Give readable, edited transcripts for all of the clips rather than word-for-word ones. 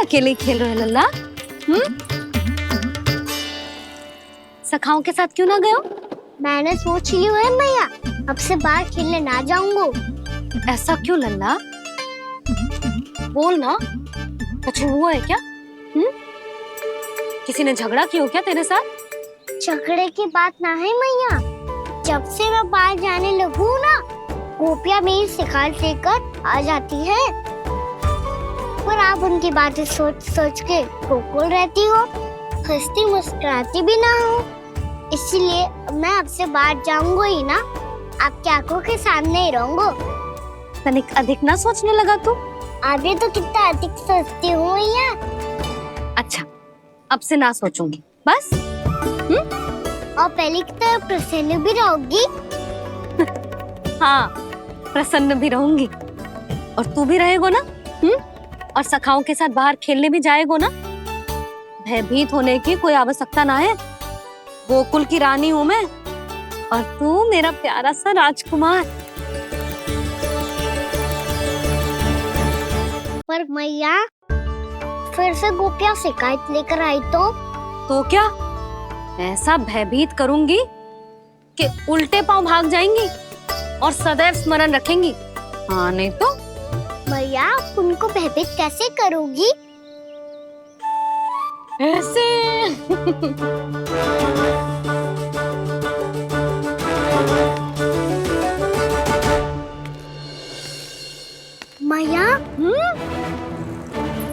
अकेले खेल रहे लल्ला? सखाओं के साथ क्यों ना गए हो? मैंने सोच लिया है मैया, अब से बाहर खेलने ना जाऊंगा। ऐसा क्यों लल्ला? बोल ना, कुछ हुआ है क्या? किसी ने झगड़ा किया हो क्या तेरे साथ? झगड़े की बात ना है मैया, जब से मैं बाहर जाने लगू ना, गोपियां मेरी शिकार लेकर आ जाती है, पर आप उनकी बातें सोच सोच के गोकुल रहती हो, हंसती मुस्कुराती भी ना हो। इसलिए मैं आपसे बाहर जाऊंगा ही ना, आपकी आंखों के सामने ही रहूंगा। तनिक अधिक ना सोचने लगा तू? आगे तो कितना अधिक सोचती हूँ मैया। अच्छा, अब से ना सोचूंगी बस। और पहले की तरह प्रसन्न भी रहोगी। हाँ, प्रसन्न भी रहूंगी। और तू भी रहेगो ना? और सखाओं के साथ बाहर खेलने भी जाएगो ना? भयभीत होने की कोई आवश्यकता ना है। गोकुल की रानी हूँ मैं, और तू मेरा प्यारा सा राजकुमार। पर मैया, फिर से गोपियां शिकायत लेकर आई तो क्या ऐसा भयभीत करूंगी कि उल्टे पांव भाग जाएंगी और सदैव स्मरण रखेंगी? हाँ नहीं तो? मैया, आप उनको भयभीत कैसे करोगी? ऐसे। मैया,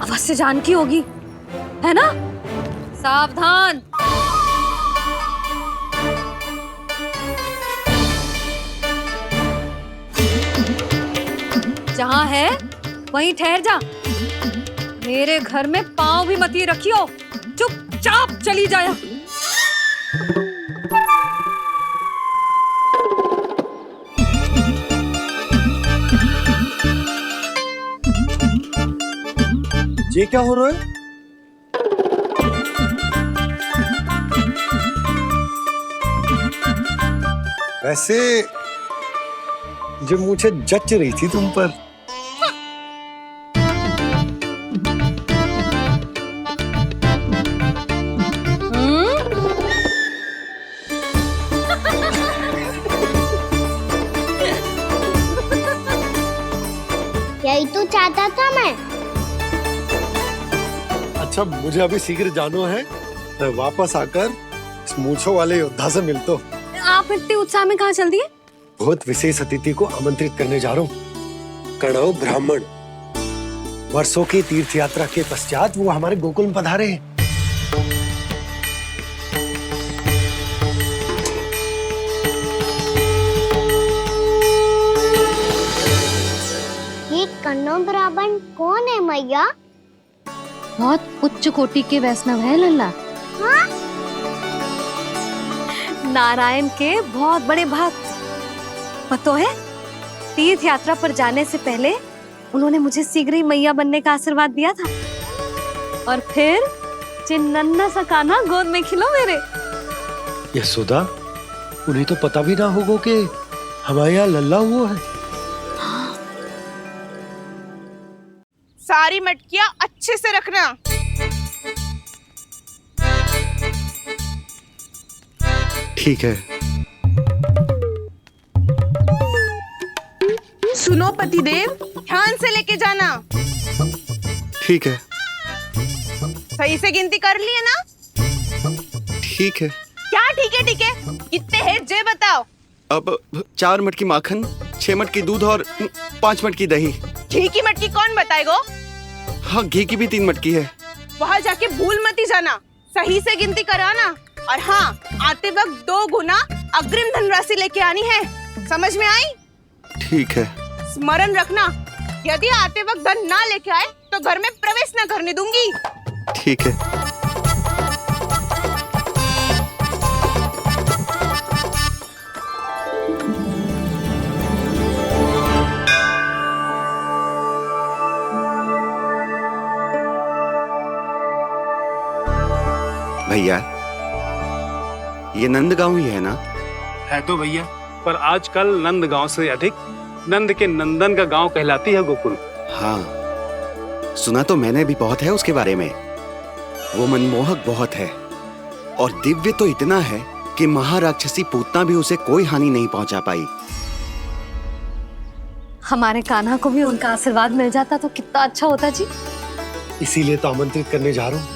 अवश्य जानकी होगी, है ना? सावधान। जहाँ है वहीं ठहर जा। मेरे घर में पाँव भी मत रखियो, चुपचाप चली जाया। ये क्या हो रहा है? वैसे जो मुझे जच रही थी तुम पर। यही तो चाहता था मैं। अच्छा, मुझे अभी शीघ्र जाना है, मैं वापस आकर इस मूंछों वाले योद्धा से मिलता हूँ। आप इतने उत्साह में कहाँ चल दिए? बहुत विशेष अतिथि को आमंत्रित करने जा रहा हूँ। कणव ब्राह्मण वर्षों की तीर्थ यात्रा के पश्चात वो हमारे गोकुल में पधारे हैं। ये कन्नौ ब्राह्मण कौन है मैया? बहुत उच्च कोटि के वैष्णव है लल्ला। हाँ? नारायण के बहुत बड़े भक्त। पता है, तीर्थ यात्रा पर जाने से पहले उन्होंने मुझे शीघ्र ही मैया बनने का आशीर्वाद दिया था, और फिर चिन्नन्ना सा कान्हा गोद में खिलो मेरे। यशोदा, उन्हें तो पता भी ना होगा कि हमारे यहाँ लल्ला हुआ है। सारी मटकियां अच्छे से रखना। ठीक है। सुनो पतिदेव, ध्यान से लेके जाना। ठीक है। सही से गिनती कर लिए ना? ठीक है। क्या ठीक है ठीक है? कितने हैं जे बताओ। अब 4 मटकी माखन, 6 मटकी दूध और 5 मटकी दही। घी की मटकी कौन बताएगा? हाँ, घी की भी 3 मटकी है। वहाँ जाके भूल मत ही जाना, सही से गिनती कराना। और हाँ, आते वक्त 2 गुना अग्रिम धनराशि लेके आनी है, समझ में आई? ठीक है। स्मरण रखना, यदि आते वक्त धन ना लेके आए तो घर में प्रवेश न करने दूंगी। ठीक है। भैया, ये नंदगांव ही है ना? है तो भैया, पर आजकल नंदगांव से अधिक नंद के नंदन का गांव कहलाती है गोकुल। हाँ, सुना तो मैंने भी बहुत है उसके बारे में। वो मनमोहक बहुत है और दिव्य तो इतना है कि महाराक्षसी पूतना भी उसे कोई हानि नहीं पहुंचा पाई। हमारे कान्हा को भी उनका आशीर्वाद मिल जाता तो कितना अच्छा होता जी। इसीलिए तो आमंत्रित करने जा रहा हूँ।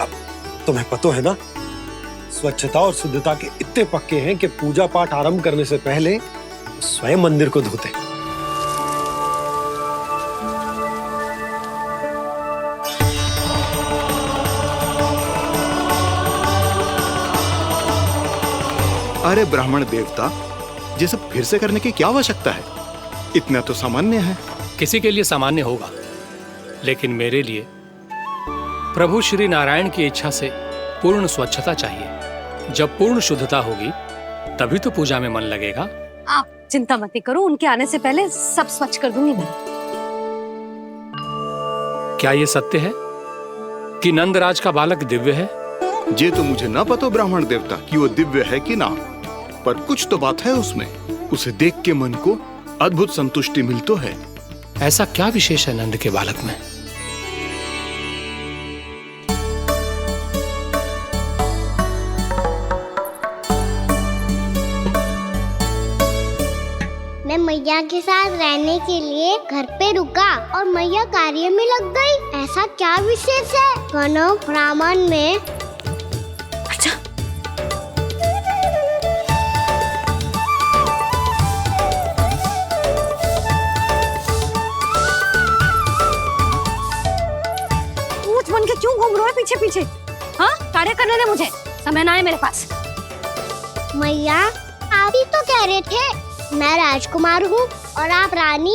अब तुम्हें पता है ना, स्वच्छता और शुद्धता के इतने पक्के हैं कि पूजा पाठ आरंभ करने से पहले स्वयं मंदिर को धोते। अरे ब्राह्मण देवता, ये सब फिर से करने की क्या आवश्यकता है? इतना तो सामान्य है। किसी के लिए सामान्य होगा, लेकिन मेरे लिए प्रभु श्री नारायण की इच्छा से पूर्ण स्वच्छता चाहिए। जब पूर्ण शुद्धता होगी तभी तो पूजा में मन लगेगा। आप चिंता मत करो, उनके आने से पहले सब स्वच्छ कर दूंगी मैं। क्या ये सत्य है कि नंदराज का बालक दिव्य है? ये तो मुझे ना पता ब्राह्मण देवता कि वो दिव्य है कि ना, पर कुछ तो बात है उसमें। उसे देख के मन को अद्भुत संतुष्टि मिल तो है। ऐसा क्या विशेष है नंद के बालक में? मैं मैया के साथ रहने के लिए घर पे रुका और मैया कार्य में लग गई। ऐसा क्या विशेष है गणों ब्राह्मण में? अच्छा, ऊंच बन के क्यों घूम रहे हो पीछे पीछे? हाँ, कार्य करने दे मुझे, समय ना है मेरे पास। मैया, आप ही तो कह रहे थे मैं राजकुमार हूँ और आप रानी।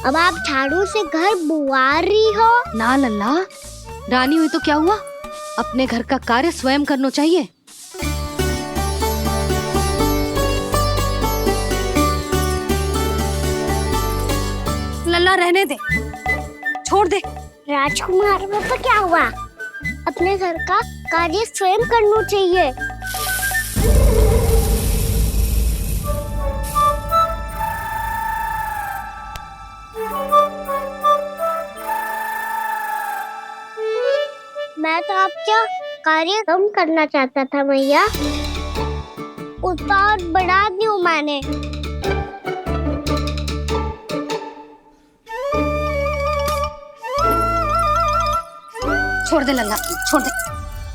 अब आप झाड़ू से घर बुआर रही हो। ना लल्ला, रानी हुई तो क्या हुआ, अपने घर का कार्य स्वयं करना चाहिए। लल्ला रहने दे, छोड़ दे। राजकुमार में तो क्या हुआ, अपने घर का कार्य स्वयं करना चाहिए। मैं तो आपका कार्य कम करना चाहता था मैया, उतना और बढ़ा दूं मैंने। छोड़ दे लल्ला, छोड़ दे।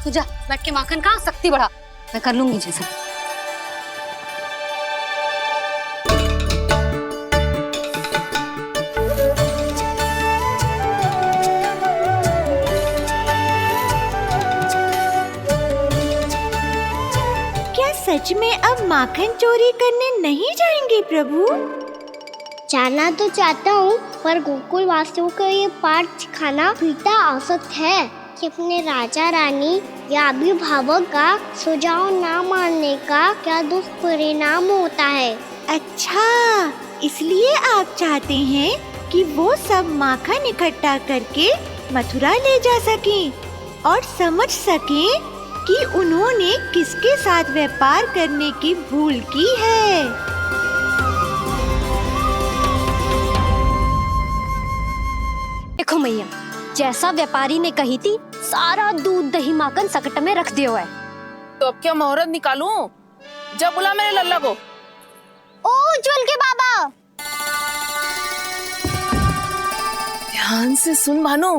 तू जा बैठ के माखन खा, शक्ति बढ़ा, मैं कर लूंगी जैसा। सच में अब माखन चोरी करने नहीं जाएंगे प्रभु? जाना तो चाहता हूँ, पर गोकुल वासियों को ये पाठ सिखाना पिता औसत है कि अपने राजा रानी या अभिभावक का सुझाव ना मानने का क्या दुष्परिणाम होता है। अच्छा, इसलिए आप चाहते हैं कि वो सब माखन इकट्ठा करके मथुरा ले जा सकें और समझ सकें कि उन्होंने किसके साथ व्यापार करने की भूल की है। देखो मैया, जैसा व्यापारी ने कही थी, सारा दूध दही माखन सकट में रख दिया है। तो अब क्या मुहूर्त निकालूं? जब बुला मेरे लल्ला को। ओ उज्जवल के बाबा, ध्यान से सुन भानु,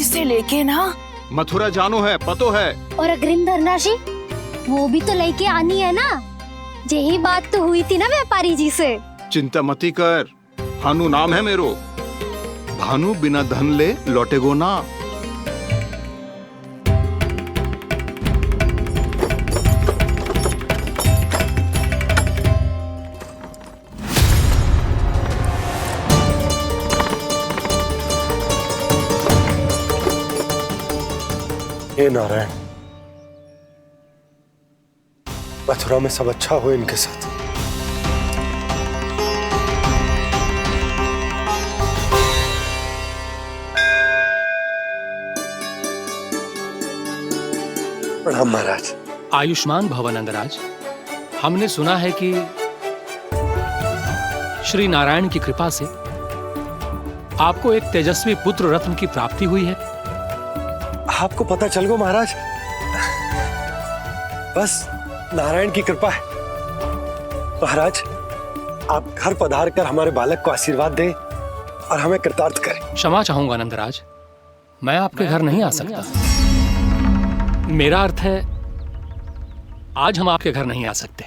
इसे लेके ना मथुरा जानो है, पतो है। और अग्रिम धनराशि वो भी तो लेके आनी है ना। यही बात तो हुई थी ना व्यापारी जी से। चिंता मती कर, भानु नाम है मेरो। भानु बिना धन ले लौटेगो ना। हे नारायण, मथुरा में सब अच्छा हो इनके साथ। प्रणाम महाराज। आयुष्मान भव नंदराज। हमने सुना है कि श्री नारायण की कृपा से आपको एक तेजस्वी पुत्र रत्न की प्राप्ति हुई है। आपको पता चल गो महाराज, बस नारायण की कृपा है। महाराज, आप घर पधार कर हमारे बालक को आशीर्वाद दें और हमें कृतार्थ करें। क्षमा चाहूंगा नंदराज, मैं आपके घर नहीं आ सकता। मेरा अर्थ है, आज हम आपके घर नहीं आ सकते।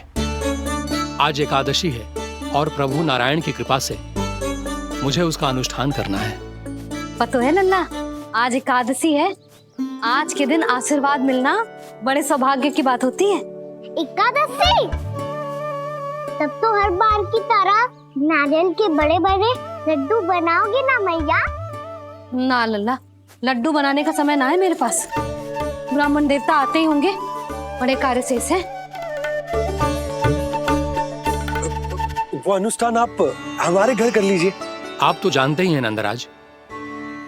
आज एकादशी है और प्रभु नारायण की कृपा से मुझे उसका अनुष्ठान करना है। पता है लल्ला, आज एकादशी है। आज के दिन आशीर्वाद मिलना बड़े सौभाग्य की बात होती है। एकादशी, तब तो हर बार की तरह नारियल के बड़े बड़े लड्डू बनाओगे ना मैया? ना लल्ला, लड्डू बनाने का समय ना है मेरे पास। ब्राह्मण देवता आते ही होंगे, बड़े कार्य शेष है। वो अनुष्ठान आप हमारे घर कर लीजिए। आप तो जानते ही हैं नंदराज,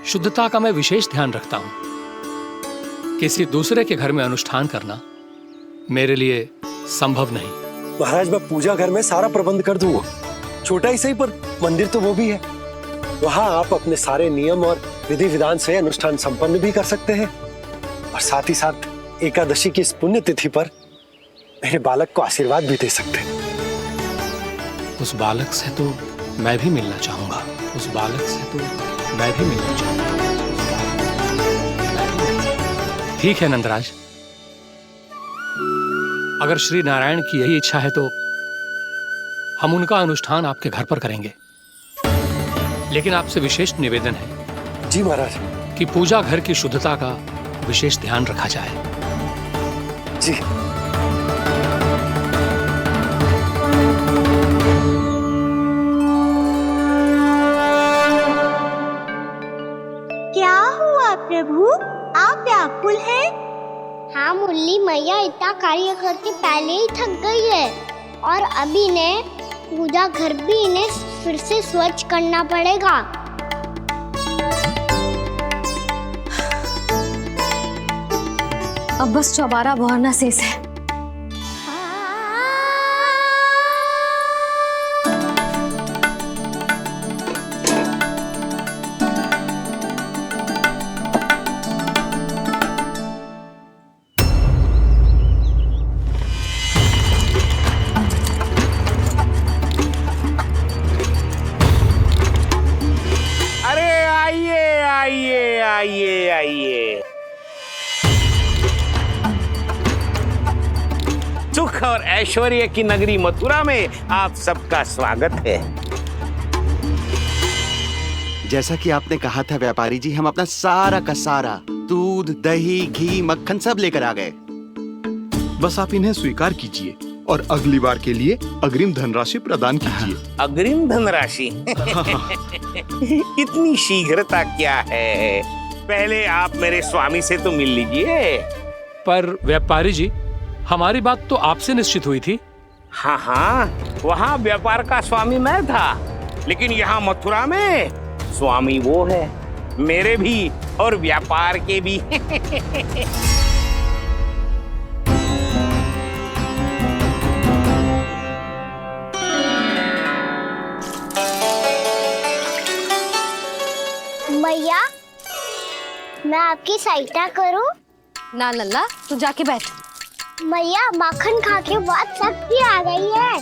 शुद्धता का मैं विशेष ध्यान रखता हूं। किसी दूसरे के घर में अनुष्ठान करना मेरे लिए संभव नहीं। महाराज, मैं पूजा घर में सारा प्रबंध कर दूंगा। छोटा ही सही, पर मंदिर तो वो भी है। वहां आप अपने सारे नियम और विधि विधान से अनुष्ठान संपन्न भी कर सकते हैं और साथ ही साथ एकादशी की इस पुण्य तिथि पर मेरे बालक को आशीर्वाद भी दे सकते हैं। उस बालक से तो मैं भी मिलना चाहूंगा। उस बालक से तो मैं भी मिलना चाहूंगा। ठीक है नंदराज, अगर श्री नारायण की यही इच्छा है तो हम उनका अनुष्ठान आपके घर पर करेंगे। लेकिन आपसे विशेष निवेदन है जी महाराज, कि पूजा घर की शुद्धता का विशेष ध्यान रखा जाए। जी। क्या हुआ प्रभु, आप व्याकुल हैं? हाँ मुरली, मैया इतना कार्य करके पहले ही थक गई है और अभी ने पूजा घर भी इन्हें फिर से स्वच्छ करना पड़ेगा। अब बस चौबारा बहाना शेष है। आइए। सुख और ऐश्वर्य की नगरी मथुरा में आप सबका स्वागत है। जैसा कि आपने कहा था व्यापारी जी, हम अपना सारा का सारा दूध, दही, घी, मक्खन सब लेकर आ गए। बस आप इन्हें स्वीकार कीजिए और अगली बार के लिए अग्रिम धनराशि प्रदान कीजिए। अग्रिम धनराशि? इतनी शीघ्रता क्या है? पहले आप मेरे स्वामी से तो मिल लीजिए। पर व्यापारी जी, हमारी बात तो आपसे निश्चित हुई थी। हाँ हाँ, वहाँ व्यापार का स्वामी मैं था, लेकिन यहाँ मथुरा में स्वामी वो है, मेरे भी और व्यापार के भी। मैया, मैं आपकी सहायता करूं? ना लल्ला, तू जाके बैठ। मैया, माखन खा के बहुत शक्ति आ गई है।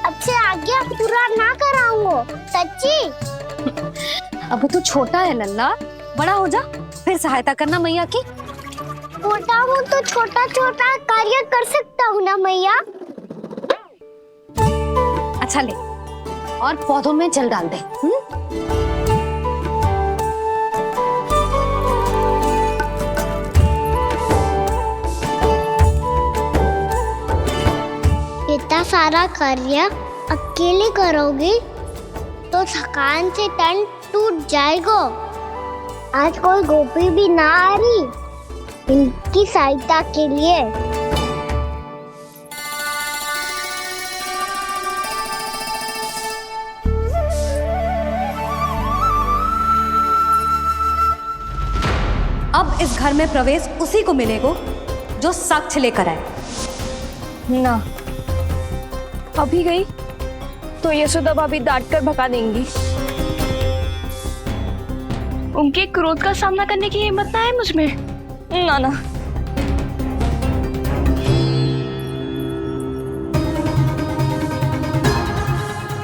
अब से आगे पूरा ना कराऊंगा, सच्ची। अब तू छोटा है लल्ला, बड़ा हो जा फिर सहायता करना मैया की। छोटा हूँ तो छोटा छोटा कार्य कर सकता हूँ ना मैया। अच्छा ले, और पौधों में जल डाल दे। इतना सारा कार्य अकेले करोगी तो थकान से तन टूट जाएगा। आज कोई गोपी भी ना आ रही इनकी सहायता के लिए। अब इस घर में प्रवेश उसी को मिलेगा जो साक्ष्य लेकर आए। ना, अभी गई तो यशोदा भाभी डांट कर भगा देंगी। उनके क्रोध का सामना करने की हिम्मत ना है मुझ में। ना ना,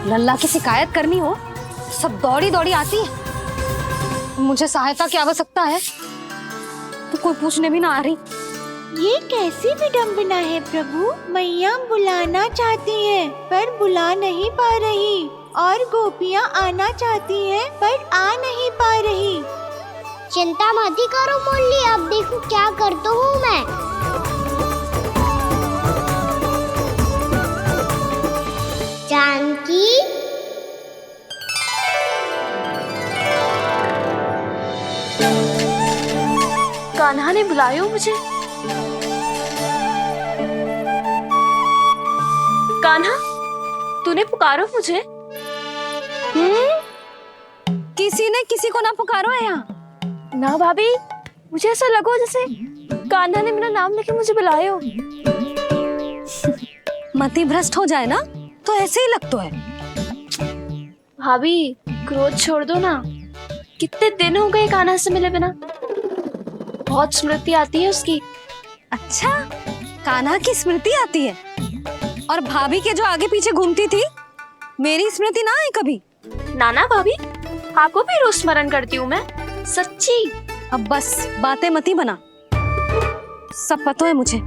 लल्ला की शिकायत करनी हो सब दौड़ी दौड़ी आती है। मुझे सहायता की आवश्यकता है तो कोई पूछने भी ना आ रही। ये कैसी विडंबना है प्रभु। मैया बुलाना चाहती हैं पर बुला नहीं पा रही, और गोपियाँ आना चाहती हैं पर आ नहीं पा रही। चिंता मत ही करो मुरली, अब देखो क्या करता हूँ मैं। जानकी, कान्हा ने बुलाया हो मुझे। कान्हा, तूने पुकारो मुझे। किसी ने किसी को ना पुकारो है यहाँ। ना भाभी, मुझे ऐसा लगो जैसे कान्हा ने मेरा नाम लेके मुझे बुलाया हो। मति भ्रष्ट हो जाए ना तो ऐसे ही लगता है। भाभी, क्रोध छोड़ दो ना। कितने दिन हो गए कान्हा से मिले बिना। बहुत स्मृति आती है उसकी। अच्छा, कान्हा की स्मृति आती है? और भाभी के जो आगे पीछे घूमती थी, मेरी स्मृति ना आई कभी? नाना भाभी, आपको भी रोज स्मरण करती हूँ मैं, सच्ची। अब बस बातें मत ही बना। सब पता है मुझे।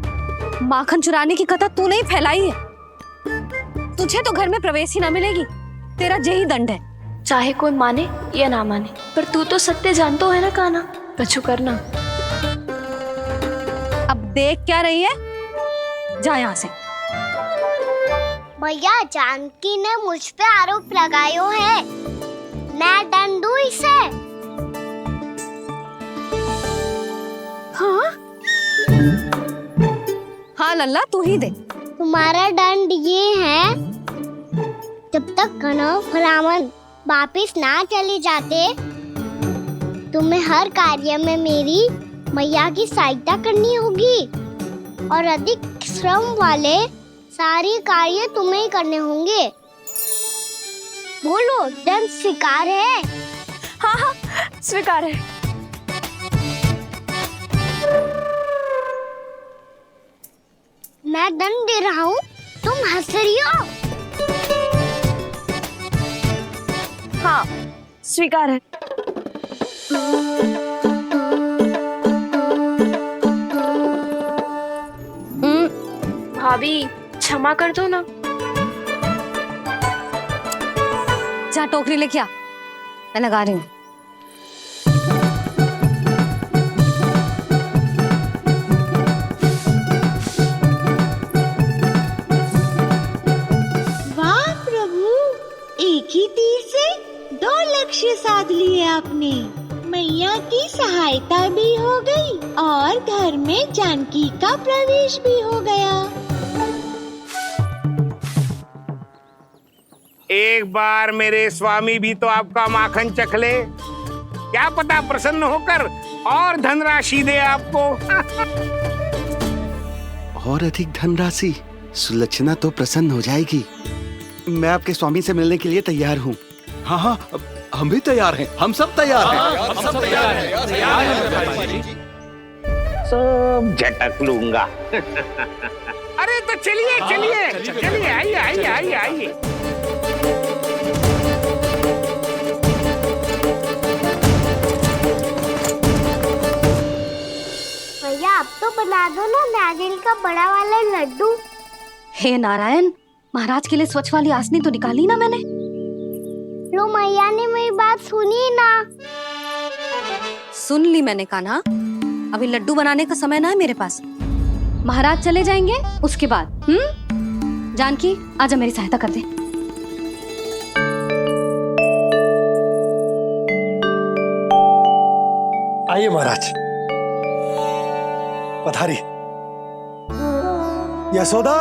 माखन चुराने की कथा तूने ही फैलाई है। तुझे तो घर में प्रवेश ही ना मिलेगी। तेरा यही दंड है। चाहे कोई माने या ना माने, पर तू तो सत्य जानतो है ना कान्हा। कछु करना। अब देख क्या रही है, जा यहाँ से। भैया, जानकी ने मुझ पे आरोप लगायो है, मैं दंड दूं इसे। हाँ हाँ लल्ला, तू ही दे। तुम्हारा दंड ये है, जब तक कनव रावण वापिस ना चले जाते, तुम्हें हर कार्य में मेरी मैया की सहायता करनी होगी, और अधिक श्रम वाले सारे कार्य तुम्हें ही करने होंगे। बोलो, दंड स्वीकार है? हाँ हाँ, स्वीकार है। मैं दंड दे रहा हूँ, तुम हंस रही हो? हाँ, स्वीकार है। भाभी, क्षमा कर दो ना। जा टोकरी लेके आ, मैं लगा रही हूँ। वाह प्रभु, एक ही तीर से 2 लक्ष्य साध लिए आपने। मैया की सहायता भी हो गई और घर में जानकी का प्रवेश भी हो गया। एक बार मेरे स्वामी भी तो आपका माखन चख ले, क्या पता प्रसन्न होकर और धनराशि दे आपको। और अधिक धनराशि? सुलक्षणा तो प्रसन्न हो जाएगी। मैं आपके स्वामी से मिलने के लिए तैयार हूँ। हाँ हाँ, हम भी तैयार हैं। हम सब तैयार हैं। हम सब तैयार हैं। सब झटक लूंगा। अरे तो चलिए चलिए चलिए, आइए आइए आइए आइए। भैया, अब तो बना दो ना नारियल का बड़ा वाला लड्डू। हे नारायण, महाराज के लिए स्वच्छ वाली आसनी तो निकाली ना मैंने। लो, मैया ने मेरी बात सुनी ना। सुन ली मैंने कान्हा। अभी लड्डू बनाने का समय ना है मेरे पास। महाराज चले जाएंगे उसके बाद। जानकी, आजा मेरी सहायता कर दे। आइए महाराज, पधारी। यशोदा।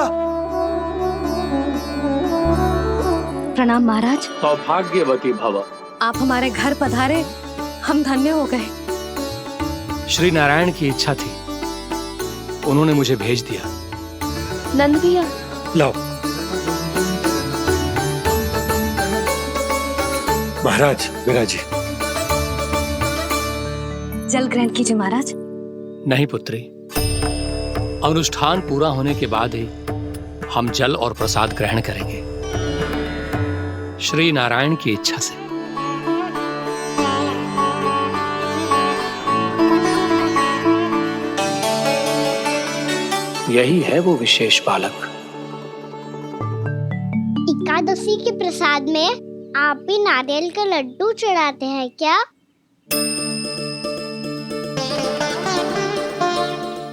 प्रणाम महाराज। सौभाग्यवती भव। आप हमारे घर पधारे, हम धन्य हो गए। श्री नारायण की इच्छा थी, उन्होंने मुझे भेज दिया। नंद भैया, लाओ। महाराज, विराजी। जल ग्रहण कीजिए महाराज। नहीं पुत्री, अनुष्ठान पूरा होने के बाद ही हम जल और प्रसाद ग्रहण करेंगे, श्री नारायण की इच्छा से। यही है वो विशेष बालक। एकादशी के प्रसाद में आप भी नारियल का लड्डू चढ़ाते हैं क्या?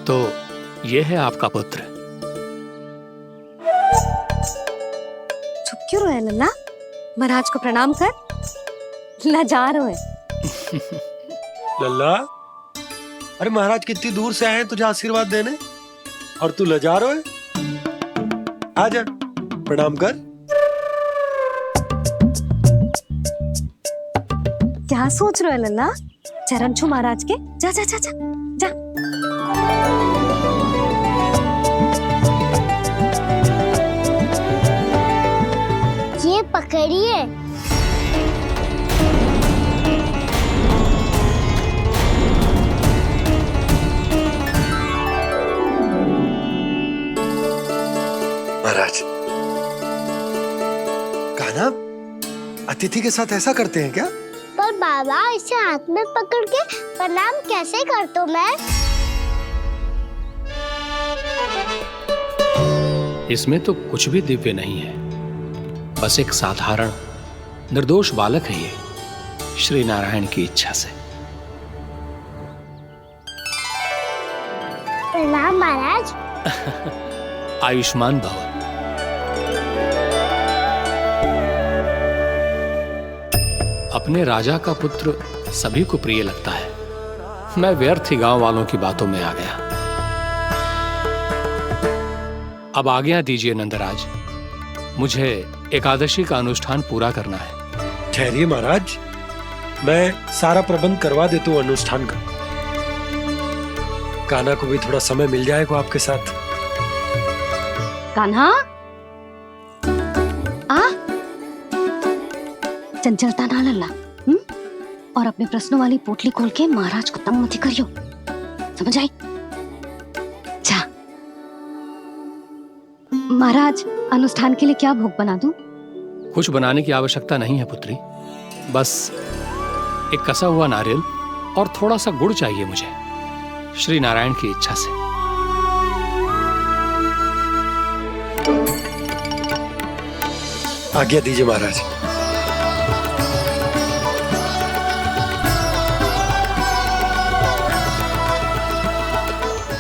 तो ये है आपका पुत्र। चुप क्यों रहे लल्ला? महाराज को प्रणाम कर। लाजार हो लल्ला, अरे महाराज कितनी दूर से आए हैं तुझे आशीर्वाद देने, और तू लजा रहा है? आजा प्रणाम कर। क्या सोच रहे हो लल्ला? चरण छू महाराज के। जा जा जा जा जा। ये पकड़िए। महाराज, कान्हा अतिथि के साथ ऐसा करते हैं क्या? पर बाबा, इसे हाथ में पकड़ के प्रणाम कैसे करता हूँ मैं? इसमें तो कुछ भी दिव्य नहीं है, बस एक साधारण निर्दोष बालक है ये, श्री नारायण की इच्छा से। प्रणाम महाराज। आयुष्मान भव। अपने राजा का पुत्र सभी को प्रिय लगता है। मैं व्यर्थ ही गांव वालों की बातों में आ गया। अब आज्ञा दीजिए नंदराज, मुझे एकादशी का अनुष्ठान पूरा करना है। ठहरिए महाराज, मैं सारा प्रबंध करवा देता हूँ अनुष्ठान का। कान्हा को भी थोड़ा समय मिल जाएगा आपके साथ। कान्हा, आ चंचलता ना लल्ला। और अपने प्रश्नों वाली पोटली खोल के महाराज को तंग मत करियो, समझ आई? जा महाराज, अनुष्ठान के लिए क्या भोग बना दूं? कुछ बनाने की आवश्यकता नहीं है पुत्री, बस एक कसा हुआ नारियल और थोड़ा सा गुड़ चाहिए मुझे, श्री नारायण की इच्छा से। आज्ञा दीजिए महाराज।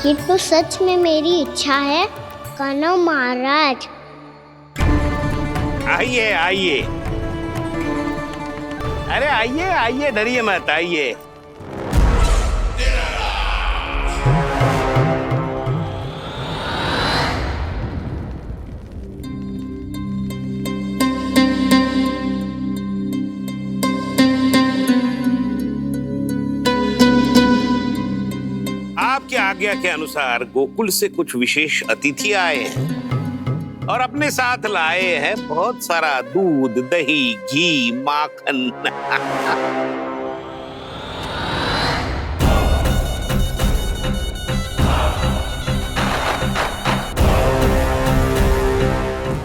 ये तो सच में मेरी इच्छा है कान्हा महाराज। आइए आइए, अरे आइए आइए, डरिए मत, आइए। आपकी आज्ञा के अनुसार गोकुल से कुछ विशेष अतिथि आए हैं और अपने साथ लाए हैं बहुत सारा दूध, दही, घी, माखन।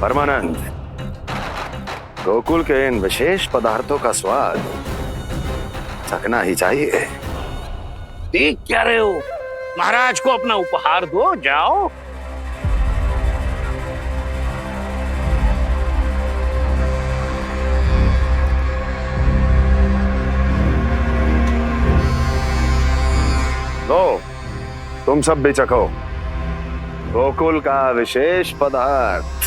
परमानंद, गोकुल के इन विशेष पदार्थों का स्वाद चखना ही चाहिए। देख क्या रहे हो? महाराज को अपना उपहार दो, जाओ। लो, तुम सब भी चखो गोकुल का विशेष पदार्थ।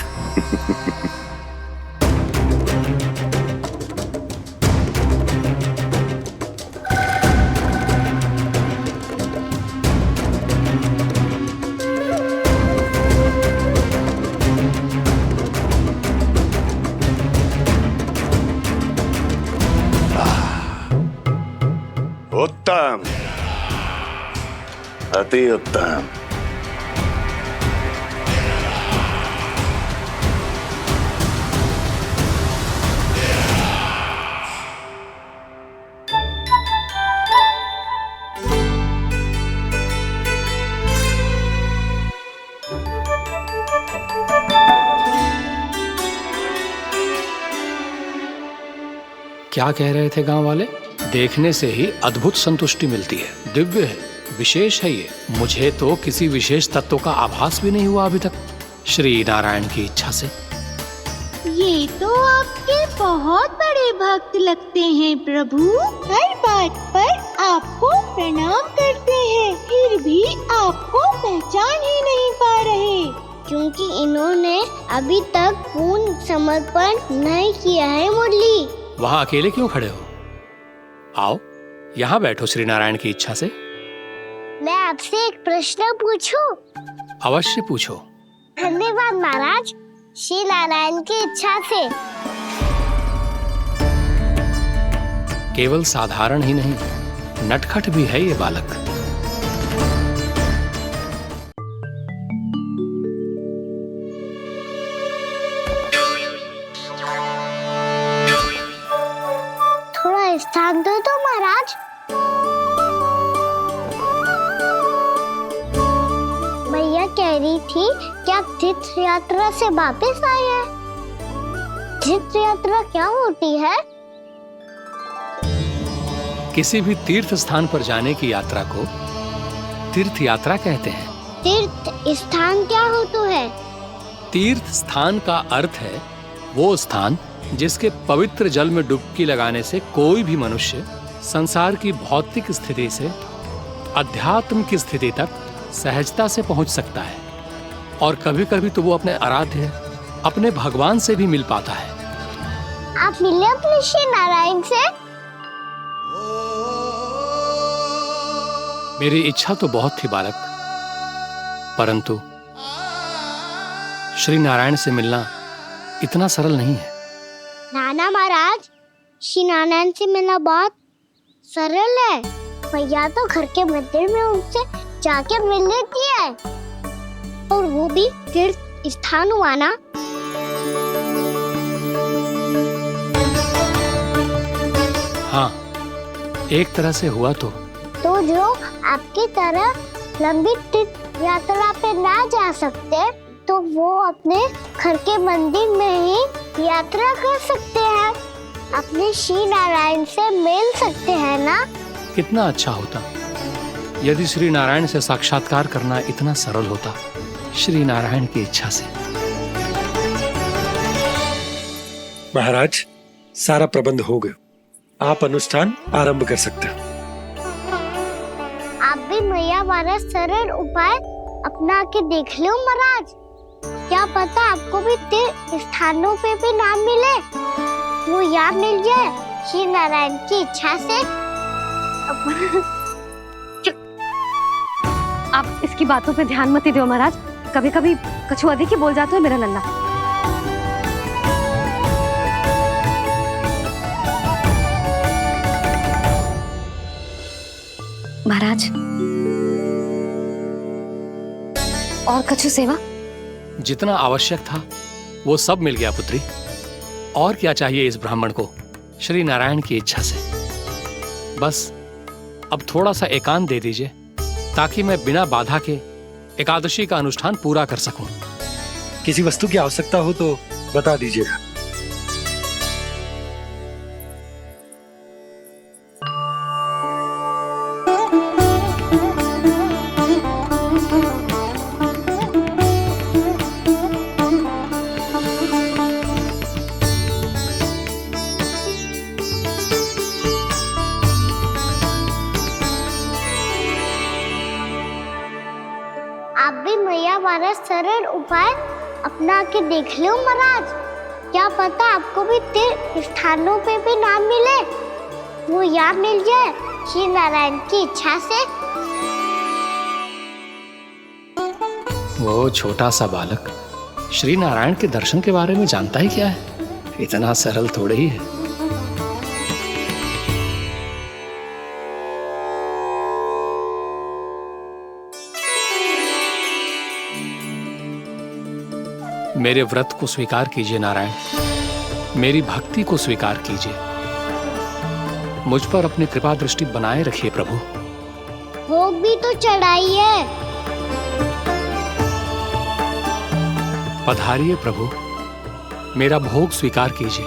उत्तम, अति उत्तम। क्या कह रहे थे गांव वाले? देखने से ही अद्भुत संतुष्टि मिलती है, दिव्य है, विशेष है ये। मुझे तो किसी विशेष तत्व का आभास भी नहीं हुआ अभी तक, श्री नारायण की इच्छा से। ये तो आपके बहुत बड़े भक्त लगते हैं प्रभु। हर बात पर आपको प्रणाम करते हैं, फिर भी आपको पहचान ही नहीं पा रहे। क्योंकि इन्होंने अभी तक पूर्ण समर्पण नहीं किया है मुरली। वहाँ अकेले क्यों खड़े हो? आओ यहाँ बैठो श्री नारायण की इच्छा से। मैं आपसे एक प्रश्न पूछूं? अवश्य पूछो। धन्यवाद महाराज, श्री नारायण की इच्छा से। केवल साधारण ही नहीं, नटखट भी है ये बालक। थोड़ा स्थान दो तो महाराज। मैया कह रही थी कि आप तीर्थ यात्रा से वापस आए हैं। तीर्थ यात्रा क्या होती है? किसी भी तीर्थ स्थान पर जाने की यात्रा को तीर्थ यात्रा कहते हैं। तीर्थ स्थान क्या होता है? तीर्थ स्थान का अर्थ है वो स्थान जिसके पवित्र जल में डुबकी लगाने से कोई भी मनुष्य संसार की भौतिक स्थिति से अध्यात्म की स्थिति तक सहजता से पहुंच सकता है, और कभी कभी तो वो अपने आराध्य, अपने भगवान से भी मिल पाता है। आप मिले अपने श्री नारायण से? मेरी इच्छा तो बहुत थी बालक, परंतु श्री नारायण से मिलना इतना सरल नहीं है। नाना महाराज, श्री नारायण से मिलना बहुत सरल है। भैया तो घर के मंदिर में उनसे जाके मिल लेती है, और वो भी तीर्थ स्थान हुआ ना। हाँ, एक तरह से हुआ तो जो आपकी तरह लंबी तीर्थ यात्रा पे ना जा सकते, तो वो अपने घर के मंदिर में ही यात्रा कर सकते हैं, अपने श्री नारायण से मिल सकते हैं ना। कितना अच्छा होता यदि श्री नारायण से साक्षात्कार करना इतना सरल होता, श्री नारायण की इच्छा से। महाराज, सारा प्रबंध हो गया, आप अनुष्ठान आरंभ कर सकते हैं। आप भी मैया वाला सरल उपाय अपना के देख लो महाराज। क्या पता आपको भी तीर्थ स्थानों पे भी नाम मिले, वो याद मिल जाए श्री नारायण की इच्छा से। आप इसकी बातों पे ध्यान मत दो महाराज, कभी कभी कछुआ अधिक ही बोल जाते हो मेरा लल्ला। महाराज, और कछु सेवा? जितना आवश्यक था वो सब मिल गया पुत्री। और क्या चाहिए इस ब्राह्मण को श्री नारायण की इच्छा से? बस अब थोड़ा सा एकांत दे दीजिए, ताकि मैं बिना बाधा के एकादशी का अनुष्ठान पूरा कर सकूं। किसी वस्तु की आवश्यकता हो तो बता दीजिएगा। आप भी मैया वाला सरल उपाय अपना के देख लो महाराज। क्या पता आपको भी तीर्थ स्थानों पे भी नाम मिले, वो याद मिल जाए श्री नारायण की इच्छा से। वो छोटा सा बालक श्री नारायण के दर्शन के बारे में जानता ही क्या है? इतना सरल थोड़े ही है। मेरे व्रत को स्वीकार कीजिए नारायण, मेरी भक्ति को स्वीकार कीजिए, मुझ पर अपनी कृपा दृष्टि बनाए रखिए प्रभु। भोग भी तो चढ़ाई है। पधारिए प्रभु, मेरा भोग स्वीकार कीजिए।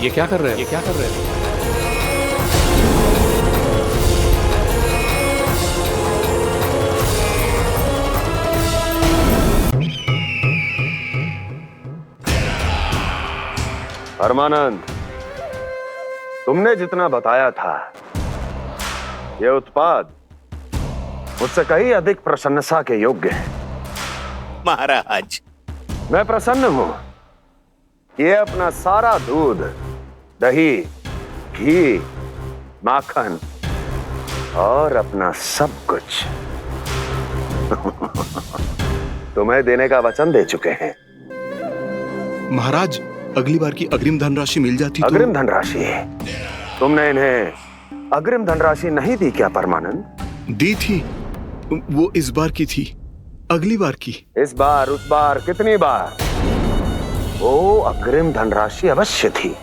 ये क्या कर रहे हो? ये क्या कर रहे हो? परमानंद, तुमने जितना बताया था ये उत्पाद मुझसे कहीं अधिक प्रशंसा के योग्य है। महाराज, मैं प्रसन्न हूं। ये अपना सारा दूध, दही, घी, माखन और अपना सब कुछ तुम्हें देने का वचन दे चुके हैं। महाराज, अगली बार की अग्रिम धनराशि मिल जाती तो। अग्रिम धनराशि? तुमने इन्हें अग्रिम धनराशि नहीं दी क्या परमानंद? दी थी, वो इस बार की थी, अगली बार की। इस बार, उस बार, कितनी बार? वो अग्रिम धनराशि अवश्य थी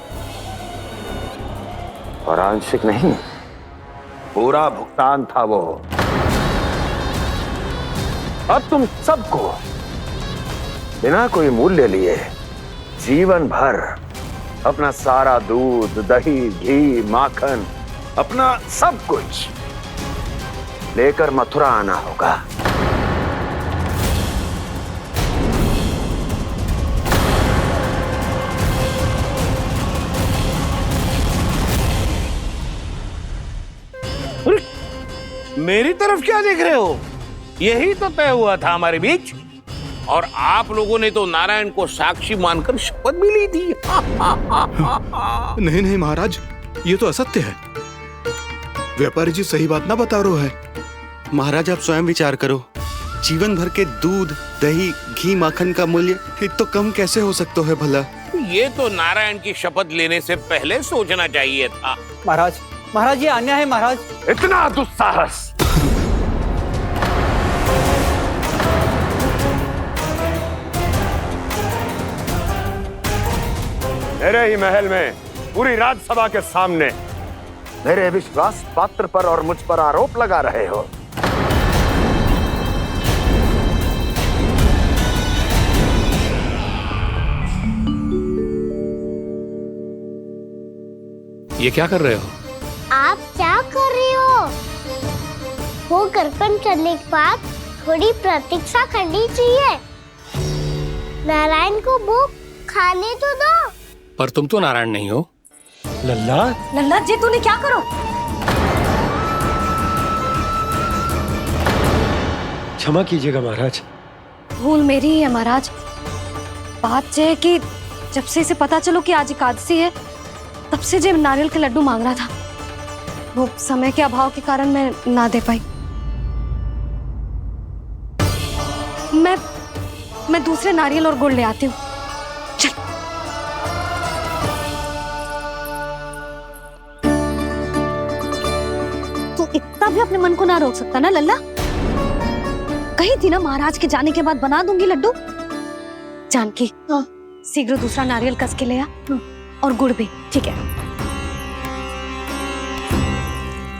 और आंशिक नहीं, पूरा भुगतान था वो। अब तुम सबको बिना कोई मूल्य लिए जीवन भर अपना सारा दूध, दही, घी, माखन, अपना सब कुछ लेकर मथुरा आना होगा। मेरी तरफ क्या देख रहे हो? यही तो तय हुआ था हमारे बीच, और आप लोगों ने तो नारायण को साक्षी मानकर शपथ भी ली थी। नहीं नहीं महाराज, ये तो असत्य है। व्यापारी जी सही बात ना बता रहे हैं। महाराज, आप स्वयं विचार करो। जीवन भर के दूध, दही, घी, माखन का मूल्य तो कम कैसे हो सकता है भला? ये तो नारायण की शपथ लेने से पहले सोचना चाहिए था। महाराज, महाराज ये अन्याय है महाराज। इतना दुस्साहस! मेरे ही महल में पूरी राजसभा के सामने मेरे विश्वास पात्र पर और मुझ पर आरोप लगा रहे हो। ये क्या कर रहे हो? आप क्या कर रहे हो? वो कर्पण करने के बाद थोड़ी प्रतीक्षा करनी चाहिए। नारायण को वो खाने तो दो। पर तुम तो नारायण नहीं हो। लल्ला, लल्ला जी, तूने क्या करो? क्षमा कीजिएगा महाराज। भूल मेरी ही है महाराज। बात यह है कि जब से इसे पता चलो कि आज एकादशी है, तब से जब नारियल के लड्डू मांग रहा था, वो समय के अभाव के कारण मैं ना दे पाई। मैं दूसरे नारियल और गुड़ ले आती हूँ। चल। तू इतना भी अपने मन को ना रोक सकता ना लल्ला? कही थी ना महाराज के जाने के बाद बना दूंगी लड्डू। जानकी, शीघ्र दूसरा नारियल कस के ले आ, और गुड़ भी। ठीक है।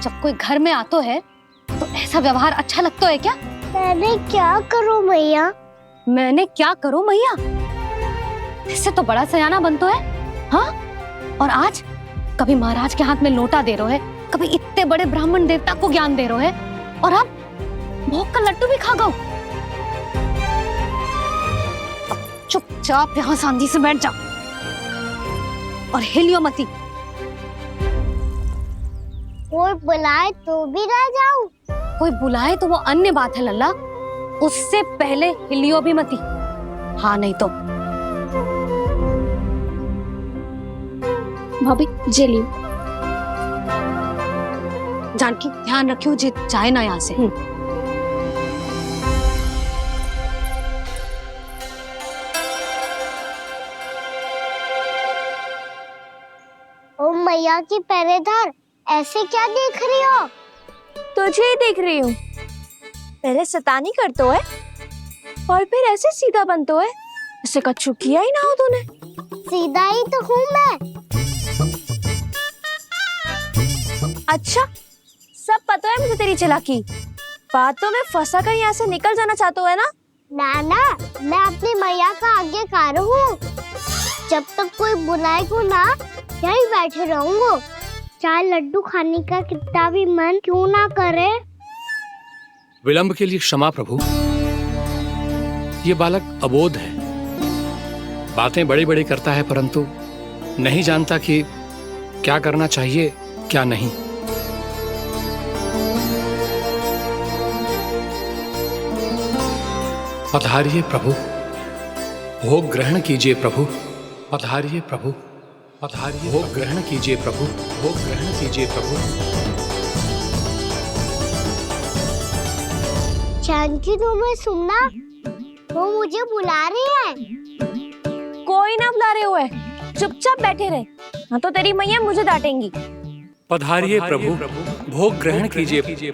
जब कोई घर में आतो है तो ऐसा व्यवहार अच्छा लगता है क्या? मैंने क्या करूं मैया? मैंने क्या करूं मैया? इससे तो बड़ा सयाना बनतो है। हाँ? और आज कभी महाराज के हाथ में लोटा दे रहे है, कभी इतने बड़े ब्राह्मण देवता को ज्ञान दे रहे है, और अब भोग का लड्डू भी खा गो। चुपचाप यहाँ शांति से बैठ जा और हिलियो मती। कोई बुलाए तो भी ना जाऊं? कोई बुलाए तो वो अन्य बात है लल्ला, उससे पहले हिलियो भी मती। हाँ नहीं तो। भाभी जे लियो। जानकी, ध्यान रखियो जे जाए ना यहाँ से। ओ मैया की पहरेदार, ऐसे क्या देख रही हो? तुझे ही देख रही हूँ। पहले शैतानी करतो है और फिर ऐसे सीधा बनतो है। ऐसे कछु किया ही ना हो तूने। सीधा ही तो हूँ मैं। अच्छा, सब पता है मुझे तेरी चालाकी। बातों में फंसा कर यहाँ से निकल जाना चाहते है ना? नाना, मैं अपनी मैया का आज्ञाकार हूँ। जब तक कोई बुलाए को ना, यही बैठे रहूंगा। चाहे लड्डू खाने का कितना भी मन क्यों ना करे। विलंब के लिए क्षमा प्रभु। ये बालक अबोध है, बातें बड़ी बड़ी करता है परंतु नहीं जानता कि क्या करना चाहिए क्या नहीं। पधारिए प्रभु, भोग ग्रहण कीजिए प्रभु। पधारिए प्रभु, पधारिए, भोग ग्रहण कीजिए प्रभु, भोग ग्रहण कीजिए प्रभु। जानकी तुम्हें सुनना, वो मुझे बुला रही है। कोई ना बुला रहे हुए, चुपचाप बैठे रहे, हाँ तो तेरी मैया मुझे डांटेंगी। पधारिए प्रभु, भोग ग्रहण कीजिए।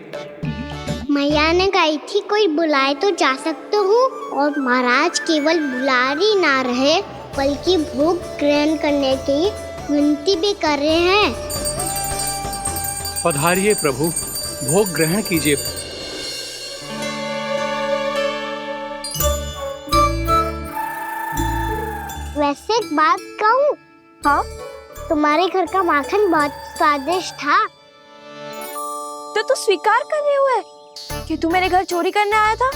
मैया ने कही थी कोई बुलाए तो जा सकते हूँ, और महाराज केवल बुलारी ना रहे बल्कि भोग ग्रहण करने की विनती भी कर रहे हैं। पधारिए प्रभु, भोग ग्रहण कीजिए। वैसे एक बात कहूँ? हाँ? तुम्हारे घर का माखन बहुत स्वादिष्ट था। तो तू स्वीकार कर रहे हुए कि तू मेरे घर चोरी करने आया था?